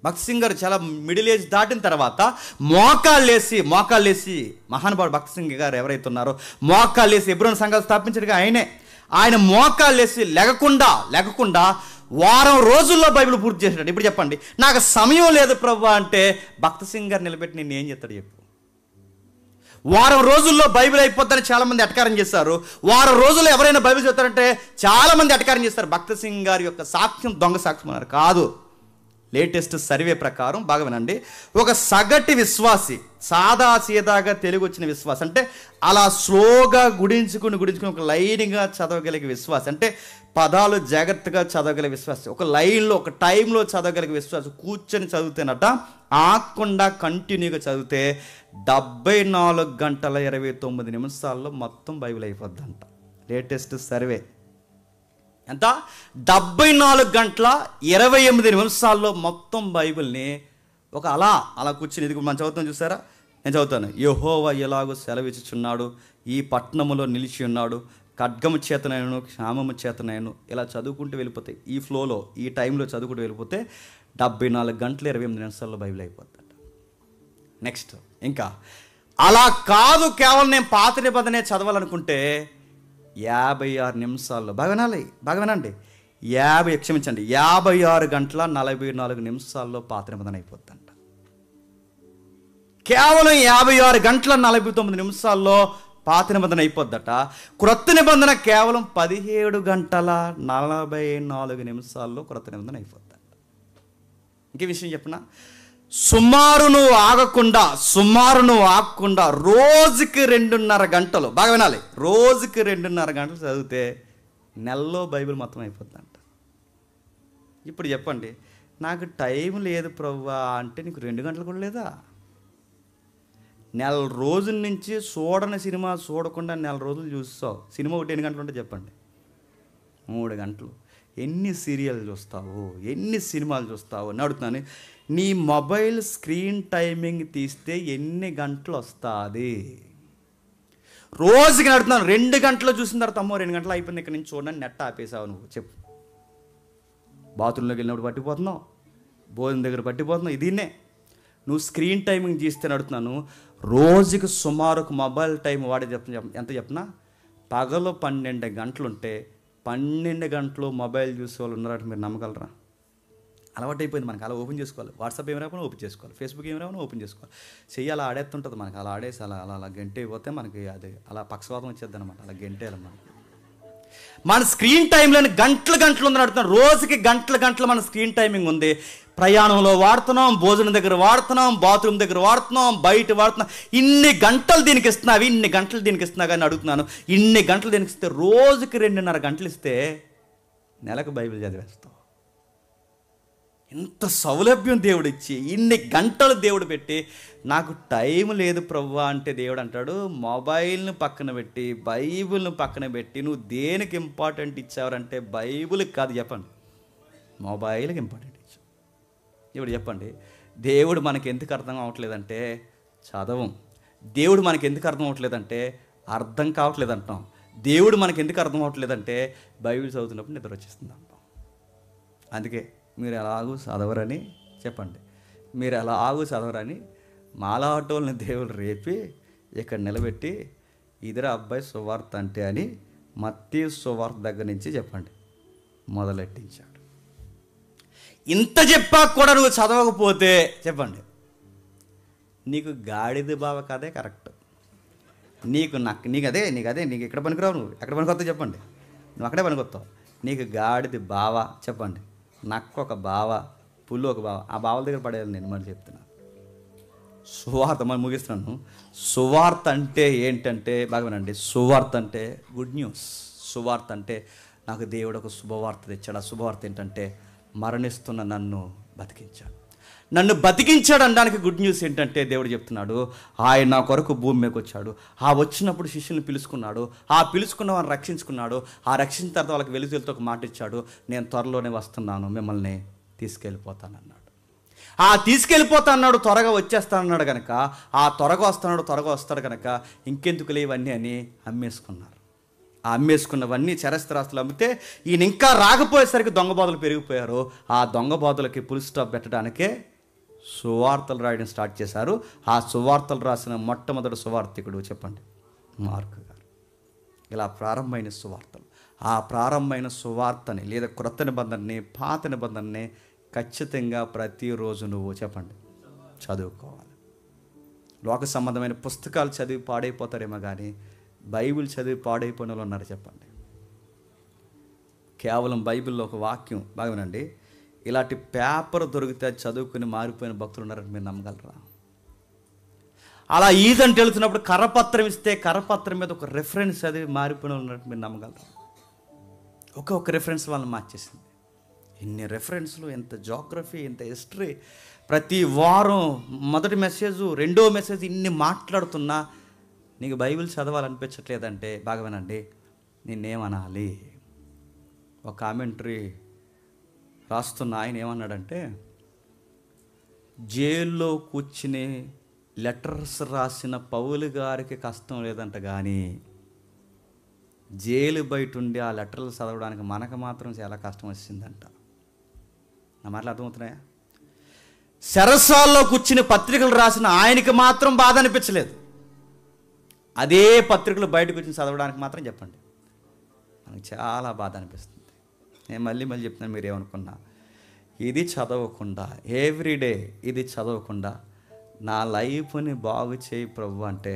భక్త్ సింగ్ గారు చాలా మిడిల్ ఏజ్ దాటిన తర్వాత మోకాళ్ళేసి మహానుభావుడు భక్త్ సింగ్ గారు ఎవరైతే ఉన్నారో మోకాళ్ళేసి హెబ్రోను సంఘాలు స్థాపించడానికి ఆయన మోకాళ్ళేసి లెగకుండా వారం రోజుల్లో బైబిల్ పూర్తి చేశాడు. ఇప్పుడు చెప్పండి, నాకు సమయం లేదు ప్రభు అంటే భక్త్ సింగ్ గారు నిలబెట్టి నేను ఏం చేస్తాడు చెప్పు? వారం రోజుల్లో బైబిల్ అయిపోద్దని చాలా మంది అటకారం చేస్తారు. వారం రోజుల్లో ఎవరైనా బైబిల్ చదువుతారంటే చాలా మంది అటకారం చేస్తారు. భక్త్ సింగ్ గారి యొక్క సాక్ష్యం దొంగ సాక్ష్యం అన్నారు కాదు. లేటెస్ట్ సర్వే ప్రకారం బాగా వినండి, ఒక సగటు విశ్వాసి, సాదా సీదాగా తెలుగు వచ్చిన విశ్వాసి అంటే అలా స్లోగా గుడించుకుని ఒక లైన్గా చదవగలిగే విశ్వాసి, అంటే పదాలు జాగ్రత్తగా చదవగలిగే విశ్వాసి, ఒక లైన్లో ఒక టైంలో చదవగలిగే విశ్వాసి కూర్చొని చదివితేనట ఆకుండా కంటిన్యూగా చదివితే 74 గంటల 29 నిమిషాల్లో మొత్తం బైబిల్ అయిపోద్దంట. లేటెస్ట్ సర్వే ఎంత? 74 గంటల 28 నిమిషాల్లో మొత్తం బైబిల్ని ఒక అలా కూర్చుని, ఇది మనం చదువుతాం చూసారా? నేను చదువుతాను. యెహోవా ఎలాగో సెలవిచ్చుచున్నాడు, ఈ పట్టణములో నిలిచి ఉన్నాడు, ఖడ్గము చేతనైనను క్షామము చేతనైనను, ఇలా చదువుకుంటూ వెళ్ళిపోతాయి. ఈ ఫ్లోలో ఈ టైంలో చదువుకుంటూ వెళ్ళిపోతే 74 గంటల 28 నిమిషాల్లో బైబిల్ అయిపోతాడు. నెక్స్ట్ ఇంకా అలా కాదు, కేవలం నేను పాత నిబంధనే చదవాలనుకుంటే 56 నిమిషాల్లో, బాగా వినండి, 56 గంటల 44 నిమిషాల్లో పాత నిబంధన అయిపోతుందంట. కేవలం 56 గంటల 49 నిమిషాల్లో పాత నిబంధన అయిపోద్దట. క్రొత్త నిబంధన కేవలం 17 గంటల 44 నిమిషాల్లో క్రొత్త నిబంధన అయిపోద్దంట. ఇంకే విషయం చెప్పిన, సుమారు నువ్వు ఆగకుండా రోజుకి 2.5 గంటలు, బాగా వినాలి, రోజుకి 2.5 గంటలు చదివితే నెలలో బైబిల్ మొత్తం అయిపోద్దంట. ఇప్పుడు చెప్పండి, నాకు టైం లేదు ప్రభువా అంటే నీకు 2 గంటలు కూడా లేదా? నెల రోజుల నుంచి చూడని సినిమా చూడకుండా నెల రోజులు చూస్తావు. సినిమా ఒకటి ఎన్ని గంటలు ఉంటే చెప్పండి? 3 గంటలు. ఎన్ని సీరియల్ చూస్తావు, ఎన్ని సినిమాలు చూస్తావు అని అడుగుతున్నాను. నీ మొబైల్ స్క్రీన్ టైమింగ్ తీస్తే ఎన్ని గంటలు వస్తుంది రోజుకి? అడుగుతున్నాను. 2 గంటలు చూసిన తర్వాత అమ్మో 2 గంటలు అయిపోయింది, ఇక్కడ నుంచి చూడండి, నెట్ ఆపేసావు నువ్వు చెప్పు. బాత్రూంలోకి వెళ్ళినప్పుడు పట్టిపోతున్నావు, భోజనం దగ్గర పట్టిపోతున్నావు. దీన్నే నువ్వు స్క్రీన్ టైమింగ్ తీస్తే అడుగుతున్నాను. రోజుకి సుమారు మొబైల్ టైం వాడే ఎంత చెప్పినా పగలు 12 గంటలు ఉంటే 12 గంటలు మొబైల్ చూసే వాళ్ళు ఉన్నారంటే మీరు నమ్మగలరా? అలవాటు అయిపోయింది మనకి. అలా ఓపెన్ చేసుకోవాలి. వాట్సాప్ ఏమి రాకుండా ఓపెన్ చేసుకోవాలి, ఫేస్బుక్ ఏమి రాకుండా ఓపెన్ చేసుకోవాలి. చెయ్యి అలా ఆడేస్తుంటుంది మనకి. అలా ఆడేసి అలా అలా అలా గంటే అయిపోతే మనకి అది అలా పక్షవాతం వచ్చేద్ది అనమాట. అలా గంటేయాలి మనకి. మన స్క్రీన్ టైంలోని గంటలు గంటలు ఉందని అడుగుతున్నాం. రోజుకి గంటలు గంటలు మన స్క్రీన్ టైమింగ్ ఉంది. ప్రయాణంలో వాడుతున్నాం, భోజనం దగ్గర వాడుతున్నాం, బాత్రూమ్ దగ్గర వాడుతున్నాం, బయట వాడుతున్నాం. ఇన్ని గంటలు దీనికి ఇస్తున్నావు, ఇన్ని గంటలు దీనికి ఇస్తున్నా కానీ అడుగుతున్నాను, ఇన్ని గంటలు దీనికి ఇస్తే రోజుకి 2.5 గంటలు ఇస్తే నెలకు బైబిల్ చదివేస్తాం. ఇంత సౌలభ్యం దేవుడు ఇచ్చి ఇన్ని గంటలు దేవుడు పెట్టి నాకు టైం లేదు ప్రభువా అంటే దేవుడు అంటాడు, మొబైల్ని పక్కన పెట్టి బైబిల్ని పక్కన పెట్టి నువ్వు దేనికి ఇంపార్టెంట్ ఇచ్చావంటే బైబిల్కి కాదు, చెప్పండి, మొబైల్కి ఇంపార్టెంట్ ఇచ్చావు. ఇప్పుడు చెప్పండి, దేవుడు మనకి ఎందుకు అర్థం అవ్వట్లేదంటే చదవం. దేవుడు మనకి ఎందుకు అర్థం అవ్వట్లేదంటే అర్థం కావట్లేదు అంటాం. దేవుడు మనకి ఎందుకు అర్థం అవ్వట్లేదంటే బైబిల్ చదువుతున్నప్పుడు నిద్ర వచ్చేస్తుంది అంటాం. అందుకే మీరు ఎలాగూ చదవరని చెప్పండి, మీరు ఎలాగూ చదవరని మాలాటోల్ని దేవుడు రేపి ఇక్కడ నిలబెట్టి ఇదిరా అబ్బాయి సువార్త అంటే అని మత్తయి సువార్త దగ్గర నుంచి చెప్పండి మొదలెట్టించాడు. ఇంత చెప్పాక కూడా నువ్వు చదవకపోతే చెప్పండి, నీకు గాడిద బావ కదే కరెక్ట్. నీకు అదే నీకు ఎక్కడ పనికిరావు, నువ్వు ఎక్కడ పనికొస్తావు చెప్పండి, నువ్వు అక్కడే పనికొస్తావు. నీకు గాడిది బావ చెప్పండి, నక్క ఒక బావ, పుల్లు ఒక బావ, ఆ బావల దగ్గర పడేయాలి. నేను మళ్ళీ చెప్తున్నాను, సువార్త మనం ముగిస్తున్నాను. సువార్త అంటే ఏంటంటే బాగా వినండి, సువార్త అంటే గుడ్ న్యూస్. సువార్త అంటే నాకు దేవుడు ఒక శుభవార్త తెచ్చాడు. ఆ శుభవార్త ఏంటంటే మరణిస్తున్న నన్ను బతికించాడు. నన్ను బతికించాడు అనడానికి గుడ్ న్యూస్ ఏంటంటే దేవుడు చెప్తున్నాడు, ఆయన నా కొరకు భూమి మీదకి వచ్చాడు. ఆ వచ్చినప్పుడు శిష్యుల్ని పిలుచుకున్నాడు, ఆ పిలుచుకున్న వారిని రక్షించుకున్నాడు. ఆ రక్షించిన తర్వాత వాళ్ళకి వెలుగుతో ఒక మాట ఇచ్చాడు, నేను త్వరలోనే వస్తున్నాను, మిమ్మల్ని తీసుకెళ్ళిపోతానన్నాడు. ఆ తీసుకెళ్ళిపోతాన్నాడు, త్వరగా వచ్చేస్తానన్నాడు కనుక, ఆ త్వరగా వస్తాడు కనుక ఇంకెందుకులే ఇవన్నీ అని అమ్మేసుకున్నారు. ఆ అమ్మేసుకున్నవన్నీ చరస్థరాస్తులు అమ్మితే ఈయన ఇంకా రాకపోయేసరికి దొంగ బాధలు పెరిగిపోయారు. ఆ దొంగ బాధలకి ఫుల్ స్టాప్ పెట్టడానికే సువార్తలు రాయడం స్టార్ట్ చేశారు. ఆ సువార్తలు రాసిన మొట్టమొదటి సువార్తికుడు చెప్పండి మార్కు గారు. ఇలా ప్రారంభమైన సువార్తలు, ఆ ప్రారంభమైన సువార్తని లేదా క్రొత్త నిబంధనని పాత నిబంధనని ఖచ్చితంగా ప్రతిరోజు నువ్వు చెప్పండి చదువుకోవాలి. లోక సంబంధమైన పుస్తకాలు చదివి పాడైపోతారేమో కానీ బైబిల్ చదివి పాడైపోయిన వాళ్ళు ఉన్నారు చెప్పండి. కేవలం బైబిల్లో ఒక వాక్యం బాగా వినండి, ఇలాంటి పేపర్ దొరికితే చదువుకుని మారిపోయిన భక్తులు ఉన్నారని మీరు నమ్మగలరా? అలా ఈదంటే వెళుతున్నప్పుడు కరపత్రం ఇస్తే కరపత్రం మీద ఒక రెఫరెన్స్ చదివి మారిపోయిన వాళ్ళు ఉన్నారని మీరు నమ్మగలరా? ఒక్కొక్క రెఫరెన్స్ వాళ్ళని మార్చేసింది. ఎన్ని రెఫరెన్స్లు, ఎంత జాగ్రఫీ, ఎంత హిస్టరీ. ప్రతి వారం మొదటి మెసేజ్, రెండో మెసేజ్ ఇన్ని మాట్లాడుతున్నా నీకు బైబిల్ చదవాలనిపించట్లేదంటే బాగా వినండి, నిన్నేమనాలి? ఒక కామెంటరీ రాస్తున్న ఆయన ఏమన్నాడంటే, జైల్లో కూర్చుని లెటర్స్ రాసిన పౌలు గారికి కష్టం లేదంట, కానీ జైలు బయట ఉండి ఆ లెటర్లు చదవడానికి మనకు మాత్రం చాలా కష్టం వచ్చిందంట. నా మాటలు అర్థమవుతున్నాయా? సరసాల్లో కూర్చుని పత్రికలు రాసిన ఆయనకి మాత్రం బాధ అనిపించలేదు, అదే పత్రికలు బయటకు వచ్చి చదవడానికి మాత్రం చెప్పండి మనకు చాలా బాధ అనిపిస్తుంది. నేను మళ్ళీ చెప్తున్నాను, మీరేమనుకున్నా ఇది చదవకుండా ఎవ్రీడే ఇది చదవకుండా నా లైఫ్ని బాగు చేయి ప్రభు అంటే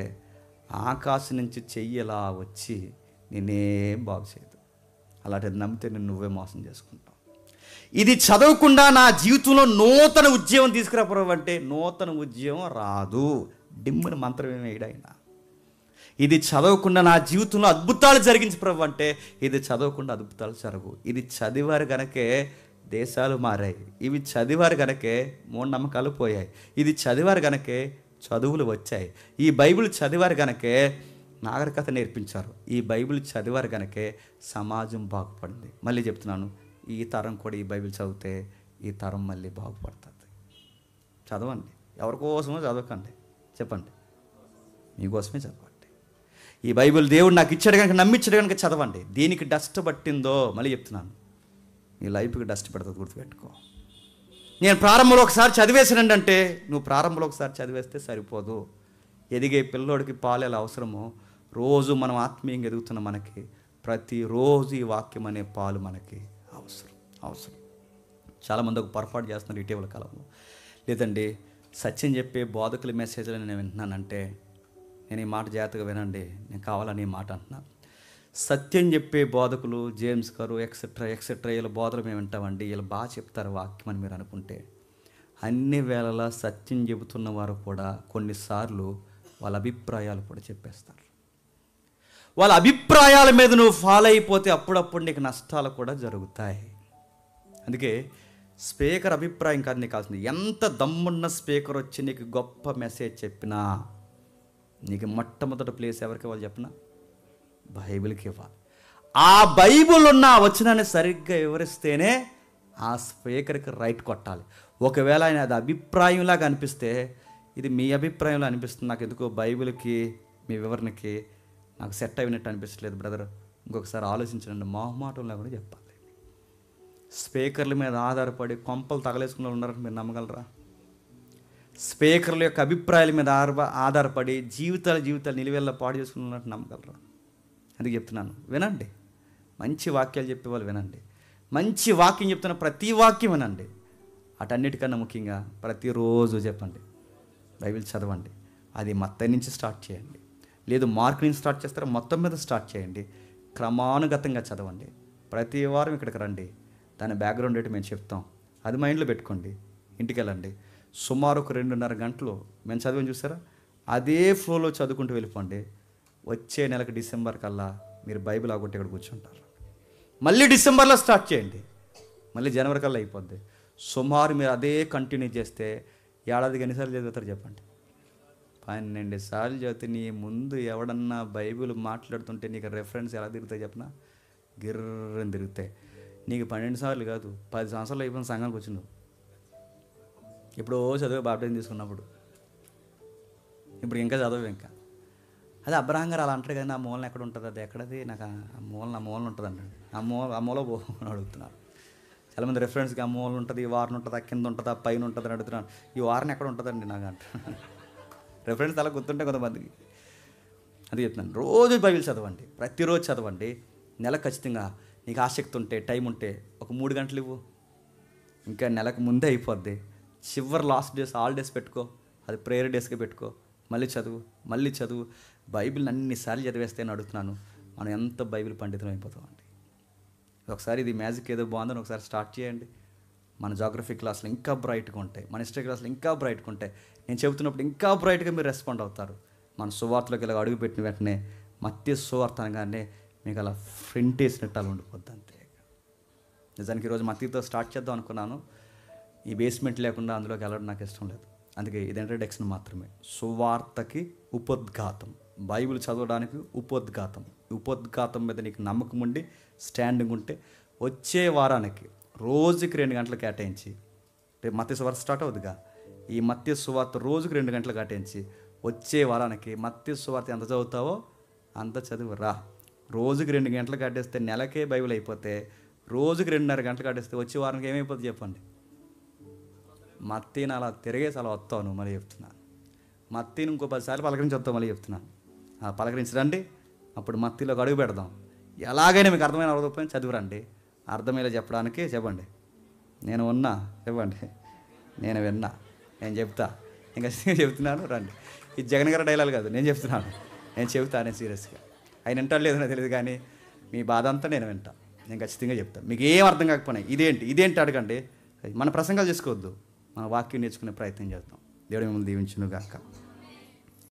ఆకాశం నుంచి చెయ్యిలా వచ్చి నేనేం బాగు చేయదు. అలాంటిది నమ్మితే నేను నువ్వే మోసం చేసుకుంటావు. ఇది చదవకుండా నా జీవితంలో నూతన ఉద్యమం తీసుకురా ప్రభు అంటే నూతన ఉద్యమం రాదు. డిమ్ముని మంత్రం ఏమి వేయడైనా. ఇది చదవకుండా నా జీవితంలో అద్భుతాలు జరిగించి ప్రభు అంటే ఇది చదవకుండా అద్భుతాలు జరగవు. ఇది చదివారు గనకే దేశాలు మారాయి, ఇవి చదివారు గనకే మూఢనమ్మకాలు పోయాయి, ఇది చదివారు గనకే చదువులు వచ్చాయి, ఈ బైబిల్ చదివారు గనకే నాగరికత నేర్పించారు, ఈ బైబిల్ చదివారు గనకే సమాజం బాగుపడింది. మళ్ళీ చెప్తున్నాను, ఈ తరం కూడా ఈ బైబిల్ చదివితే ఈ తరం మళ్ళీ బాగుపడుతుంది. చదవండి, ఎవరి కోసమో చదవకండి, చెప్పండి మీకోసమే చదవండి. ఈ బైబిల్ దేవుడు నాకు ఇచ్చాడు కనుక నమ్మించాడు కనుక చదవండి. దీనికి డస్ట్ పట్టిందో మళ్ళీ చెప్తున్నాను, నీ లైఫ్కి డస్ట్ పెడుతుంది, గుర్తుపెట్టుకో. నేను ప్రారంభంలో ఒకసారి చదివేసానండి అంటే నువ్వు ప్రారంభంలో ఒకసారి చదివేస్తే సరిపోదు. ఎదిగే పిల్లోడికి పాలు ఎలా అవసరమో రోజు మనం ఆత్మీయంగా ఎదుగుతున్న మనకి ప్రతిరోజు ఈ వాక్యం అనే పాలు మనకి అవసరం. చాలామంది ఒక పొరపాటు చేస్తున్నారు ఇటీవల కాలంలో. లేదండి, సత్యం చెప్పే బోధకుల మెసేజ్లు నేను వింటున్నానంటే, నేను ఈ మాట జాగ్రత్తగా వినండి, నేను కావాలని ఈ మాట అంటున్నాను. సత్యం చెప్పే బోధకులు జేమ్స్ గారు ఎక్సెట్రా ఎక్సెట్రా వీళ్ళ బోధలు మేము వింటామండి, వీళ్ళు బాగా చెప్తారు వాక్యం అని మీరు అనుకుంటే, అన్ని వేళలా సత్యం చెబుతున్న వారు కూడా కొన్నిసార్లు వాళ్ళ అభిప్రాయాలు కూడా చెప్పేస్తారు. వాళ్ళ అభిప్రాయాల మీద నువ్వు ఫాలో అయిపోతే అప్పుడప్పుడు నీకు నష్టాలు కూడా జరుగుతాయి. అందుకే స్పీకర్ అభిప్రాయం కాదు నీకు కావాల్సింది. ఎంత దమ్మున్న స్పీకర్ వచ్చి నీకు గొప్ప మెసేజ్ చెప్పినా నీకు మొట్టమొదటి ప్లేస్ ఎవరికి ఇవ్వాలి చెప్పినా? బైబిల్కి ఇవ్వాలి. ఆ బైబిల్ ఉన్న ఆ వచనాన్ని సరిగ్గా వివరిస్తేనే ఆ స్పీకర్కి రైట్ కొట్టాలి. ఒకవేళ ఆయన అది అభిప్రాయంలాగా అనిపిస్తే, ఇది మీ అభిప్రాయంలో అనిపిస్తుంది, నాకు ఎందుకో బైబిల్కి మీ వివరణకి నాకు సెట్ అయినట్టు అనిపించలేదు బ్రదర్, ఇంకొకసారి ఆలోచించండి, మొహమాటంలా కూడా చెప్పాలి. స్పీకర్ల మీద ఆధారపడి కొంపలు తగలేసుకున్న ఉన్నారని మీరు నమ్మగలరా? స్పీకర్ల యొక్క అభిప్రాయాల మీద ఆధారపడి జీవితాలు నిలువెల్లా పాడు చేసుకున్నట్టు నమ్మగలరా? అందుకే చెప్తున్నాను, వినండి. మంచి వాక్యాలు చెప్పేవాళ్ళు వినండి. మంచి వాక్యం చెప్తున్న ప్రతి వాక్యం వినండి. అటన్నిటికన్నా ముఖ్యంగా ప్రతిరోజు చెప్పండి, బైబిల్ చదవండి. అది మత్తయి నుంచి స్టార్ట్ చేయండి, లేదు మార్క్ నుంచి స్టార్ట్ చేస్తారా, మొత్తం మీద స్టార్ట్ చేయండి. క్రమానుగతంగా చదవండి. ప్రతి వారం ఇక్కడికి రండి, దాని బ్యాక్గ్రౌండ్ ఏంటి మేము చెప్తాం, అది మైండ్లో పెట్టుకోండి. ఇంటికి వెళ్ళండి, సుమారు ఒక 2.5 గంటలు మేము చదివాం చూసారా, అదే ఫ్లోలో చదువుకుంటూ వెళ్ళిపోండి. వచ్చే నెలకు డిసెంబర్ కల్లా మీరు బైబిల్ ఆగొట్టి ఇక్కడ కూర్చుంటారు. మళ్ళీ డిసెంబర్లో స్టార్ట్ చేయండి, మళ్ళీ జనవరి కల్లా అయిపోద్ది. సుమారు మీరు అదే కంటిన్యూ చేస్తే ఏడాదికి ఎన్నిసార్లు చదువుతారు చెప్పండి? 12 సార్లు చదివితే నీ ముందు ఎవడన్నా బైబిల్ మాట్లాడుతుంటే నీకు రెఫరెన్స్ ఎలా తిరుగుతాయి చెప్పనా? గిర్రని తిరుగుతాయి. నీకు 12 సార్లు కాదు, 10 సంవత్సరాలు అయిపోయిన సంఘానికి వచ్చినావు. ఎప్పుడో చదివే బాప్టిజం తీసుకున్నప్పుడు, ఇప్పుడు ఇంకా చదవు. ఇంకా అదే అబ్రహాం గారు అలా అంటారు కదా, నా మూలన ఎక్కడ ఉంటుంది, అది ఎక్కడది, నాకు ఆ మూలన ఉంటుంది అంటాడు. ఆ మూల పోని అడుగుతున్నాను. చాలామంది రెఫరెన్స్కి ఆ మూలన ఉంటుంది, ఈ వారం ఉంటుంది, ఆ కింద ఉంటుంది, ఆ పైన ఉంటుంది అని అడుగుతున్నాను. ఈ వారం ఎక్కడ ఉంటుందండి నాకు అంట. రెఫరెన్స్ అలా గుర్తుంటే కొంతమందికి. అది చెప్తున్నాను, రోజు బైబిల్ చదవండి, ప్రతిరోజు చదవండి. నెల ఖచ్చితంగా నీకు ఆసక్తి ఉంటే, టైం ఉంటే ఒక 3 గంటలు ఇవ్వు. ఇంకా నెలకు ముందే అయిపోద్ది. చివరి లాస్ట్ డేస్ హాలిడేస్ పెట్టుకో, అది ప్రేయర్ డేస్కి పెట్టుకో. మళ్ళీ చదువు. బైబిల్ అన్నిసార్లు చదివేస్తే నేను అడుగుతున్నాను, మనం ఎంత బైబిల్ పండితులు అయిపోతామండి. ఒకసారి ఇది మ్యాజిక్ ఏదో బాగుందని ఒకసారి స్టార్ట్ చేయండి. మన జాగ్రఫీ క్లాసులు ఇంకా బ్రైట్గా ఉంటాయి, మన హిస్టరీ క్లాసులు ఇంకా బ్రైట్గా ఉంటాయి. నేను చెబుతున్నప్పుడు ఇంకా బ్రైట్గా మీరు రెస్పాండ్ అవుతారు. మన సువార్తలోకి ఇలా అడుగుపెట్టిన వెంటనే మత్తయి సువార్త అనగానే మీకు అలా ఫ్రంట్ వేసినట్టు అలా ఉండిపోద్ది అంతే. నిజానికి ఈరోజు మత్తయితో స్టార్ట్ చేద్దాం అనుకున్నాను. ఈ బేస్మెంట్ లేకుండా అందులోకి వెళ్ళడం నాకు ఇష్టం లేదు. అందుకే ఇది ఇంట్రడక్షన్ మాత్రమే. సువార్తకి ఉపోద్ఘాతం, బైబిల్ చదవడానికి ఉపోద్ఘాతం మీద నీకు నమ్మకం ఉండి స్టాండింగ్ ఉంటే వచ్చే వారానికి రోజుకి 2 గంటలు కేటాయించి, రేపు మత్తయి సువార్త స్టార్ట్ అవుతుందిగా, ఈ మత్తయి సువార్త రోజుకి 2 గంటలు కేటాయించి వచ్చే వారానికి మత్తయి సువార్త ఎంత చదువుతావో అంత చదువు రా. రోజుకి 2 గంటలు కట్టేస్తే నెలకే బైబిల్ అయిపోతే, రోజుకి 2.5 గంటలు కట్టేస్తే వచ్చే వారానికి ఏమైపోతుంది చెప్పండి? మత్తయిని అలా తిరిగేసి అలా వస్తావు నువ్వు. మళ్ళీ చెప్తున్నాను, మత్తయిని ఇంకో 10 సార్లు పలకరించి వస్తావు. మళ్ళీ చెప్తున్నాను, పలకరించరండి. అప్పుడు మత్తయిలోకి అడుగు పెడదాం. ఎలాగైనా మీకు అర్థమైన అవ్వకపోయినా చదివిరండి. అర్థమయ్యేలా చెప్పడానికి చెప్పండి, నేను ఉన్నా, చెప్పండి నేను విన్నా, నేను చెప్తా. ఇంకా చెప్తున్నాను రండి. ఇది జగన్ గారి డైలాగ్ కాదు, నేను చెప్తున్నాను, నేను చెబుతాను సీరియస్గా. ఆయన వింటాడు లేదో నాకు తెలియదు, కానీ మీ బాధ అంతా నేను వింటా. నేను ఖచ్చితంగా చెప్తాను. మీకు ఏం అర్థం కాకపోయినా ఇదేంటి అడగండి. మన ప్రసంగాలు చేసుకోవద్దు, మన వాక్యం నేర్చుకునే ప్రయత్నం చేద్దాం. దేవుడు మిమ్మల్ని దీవించును గాక.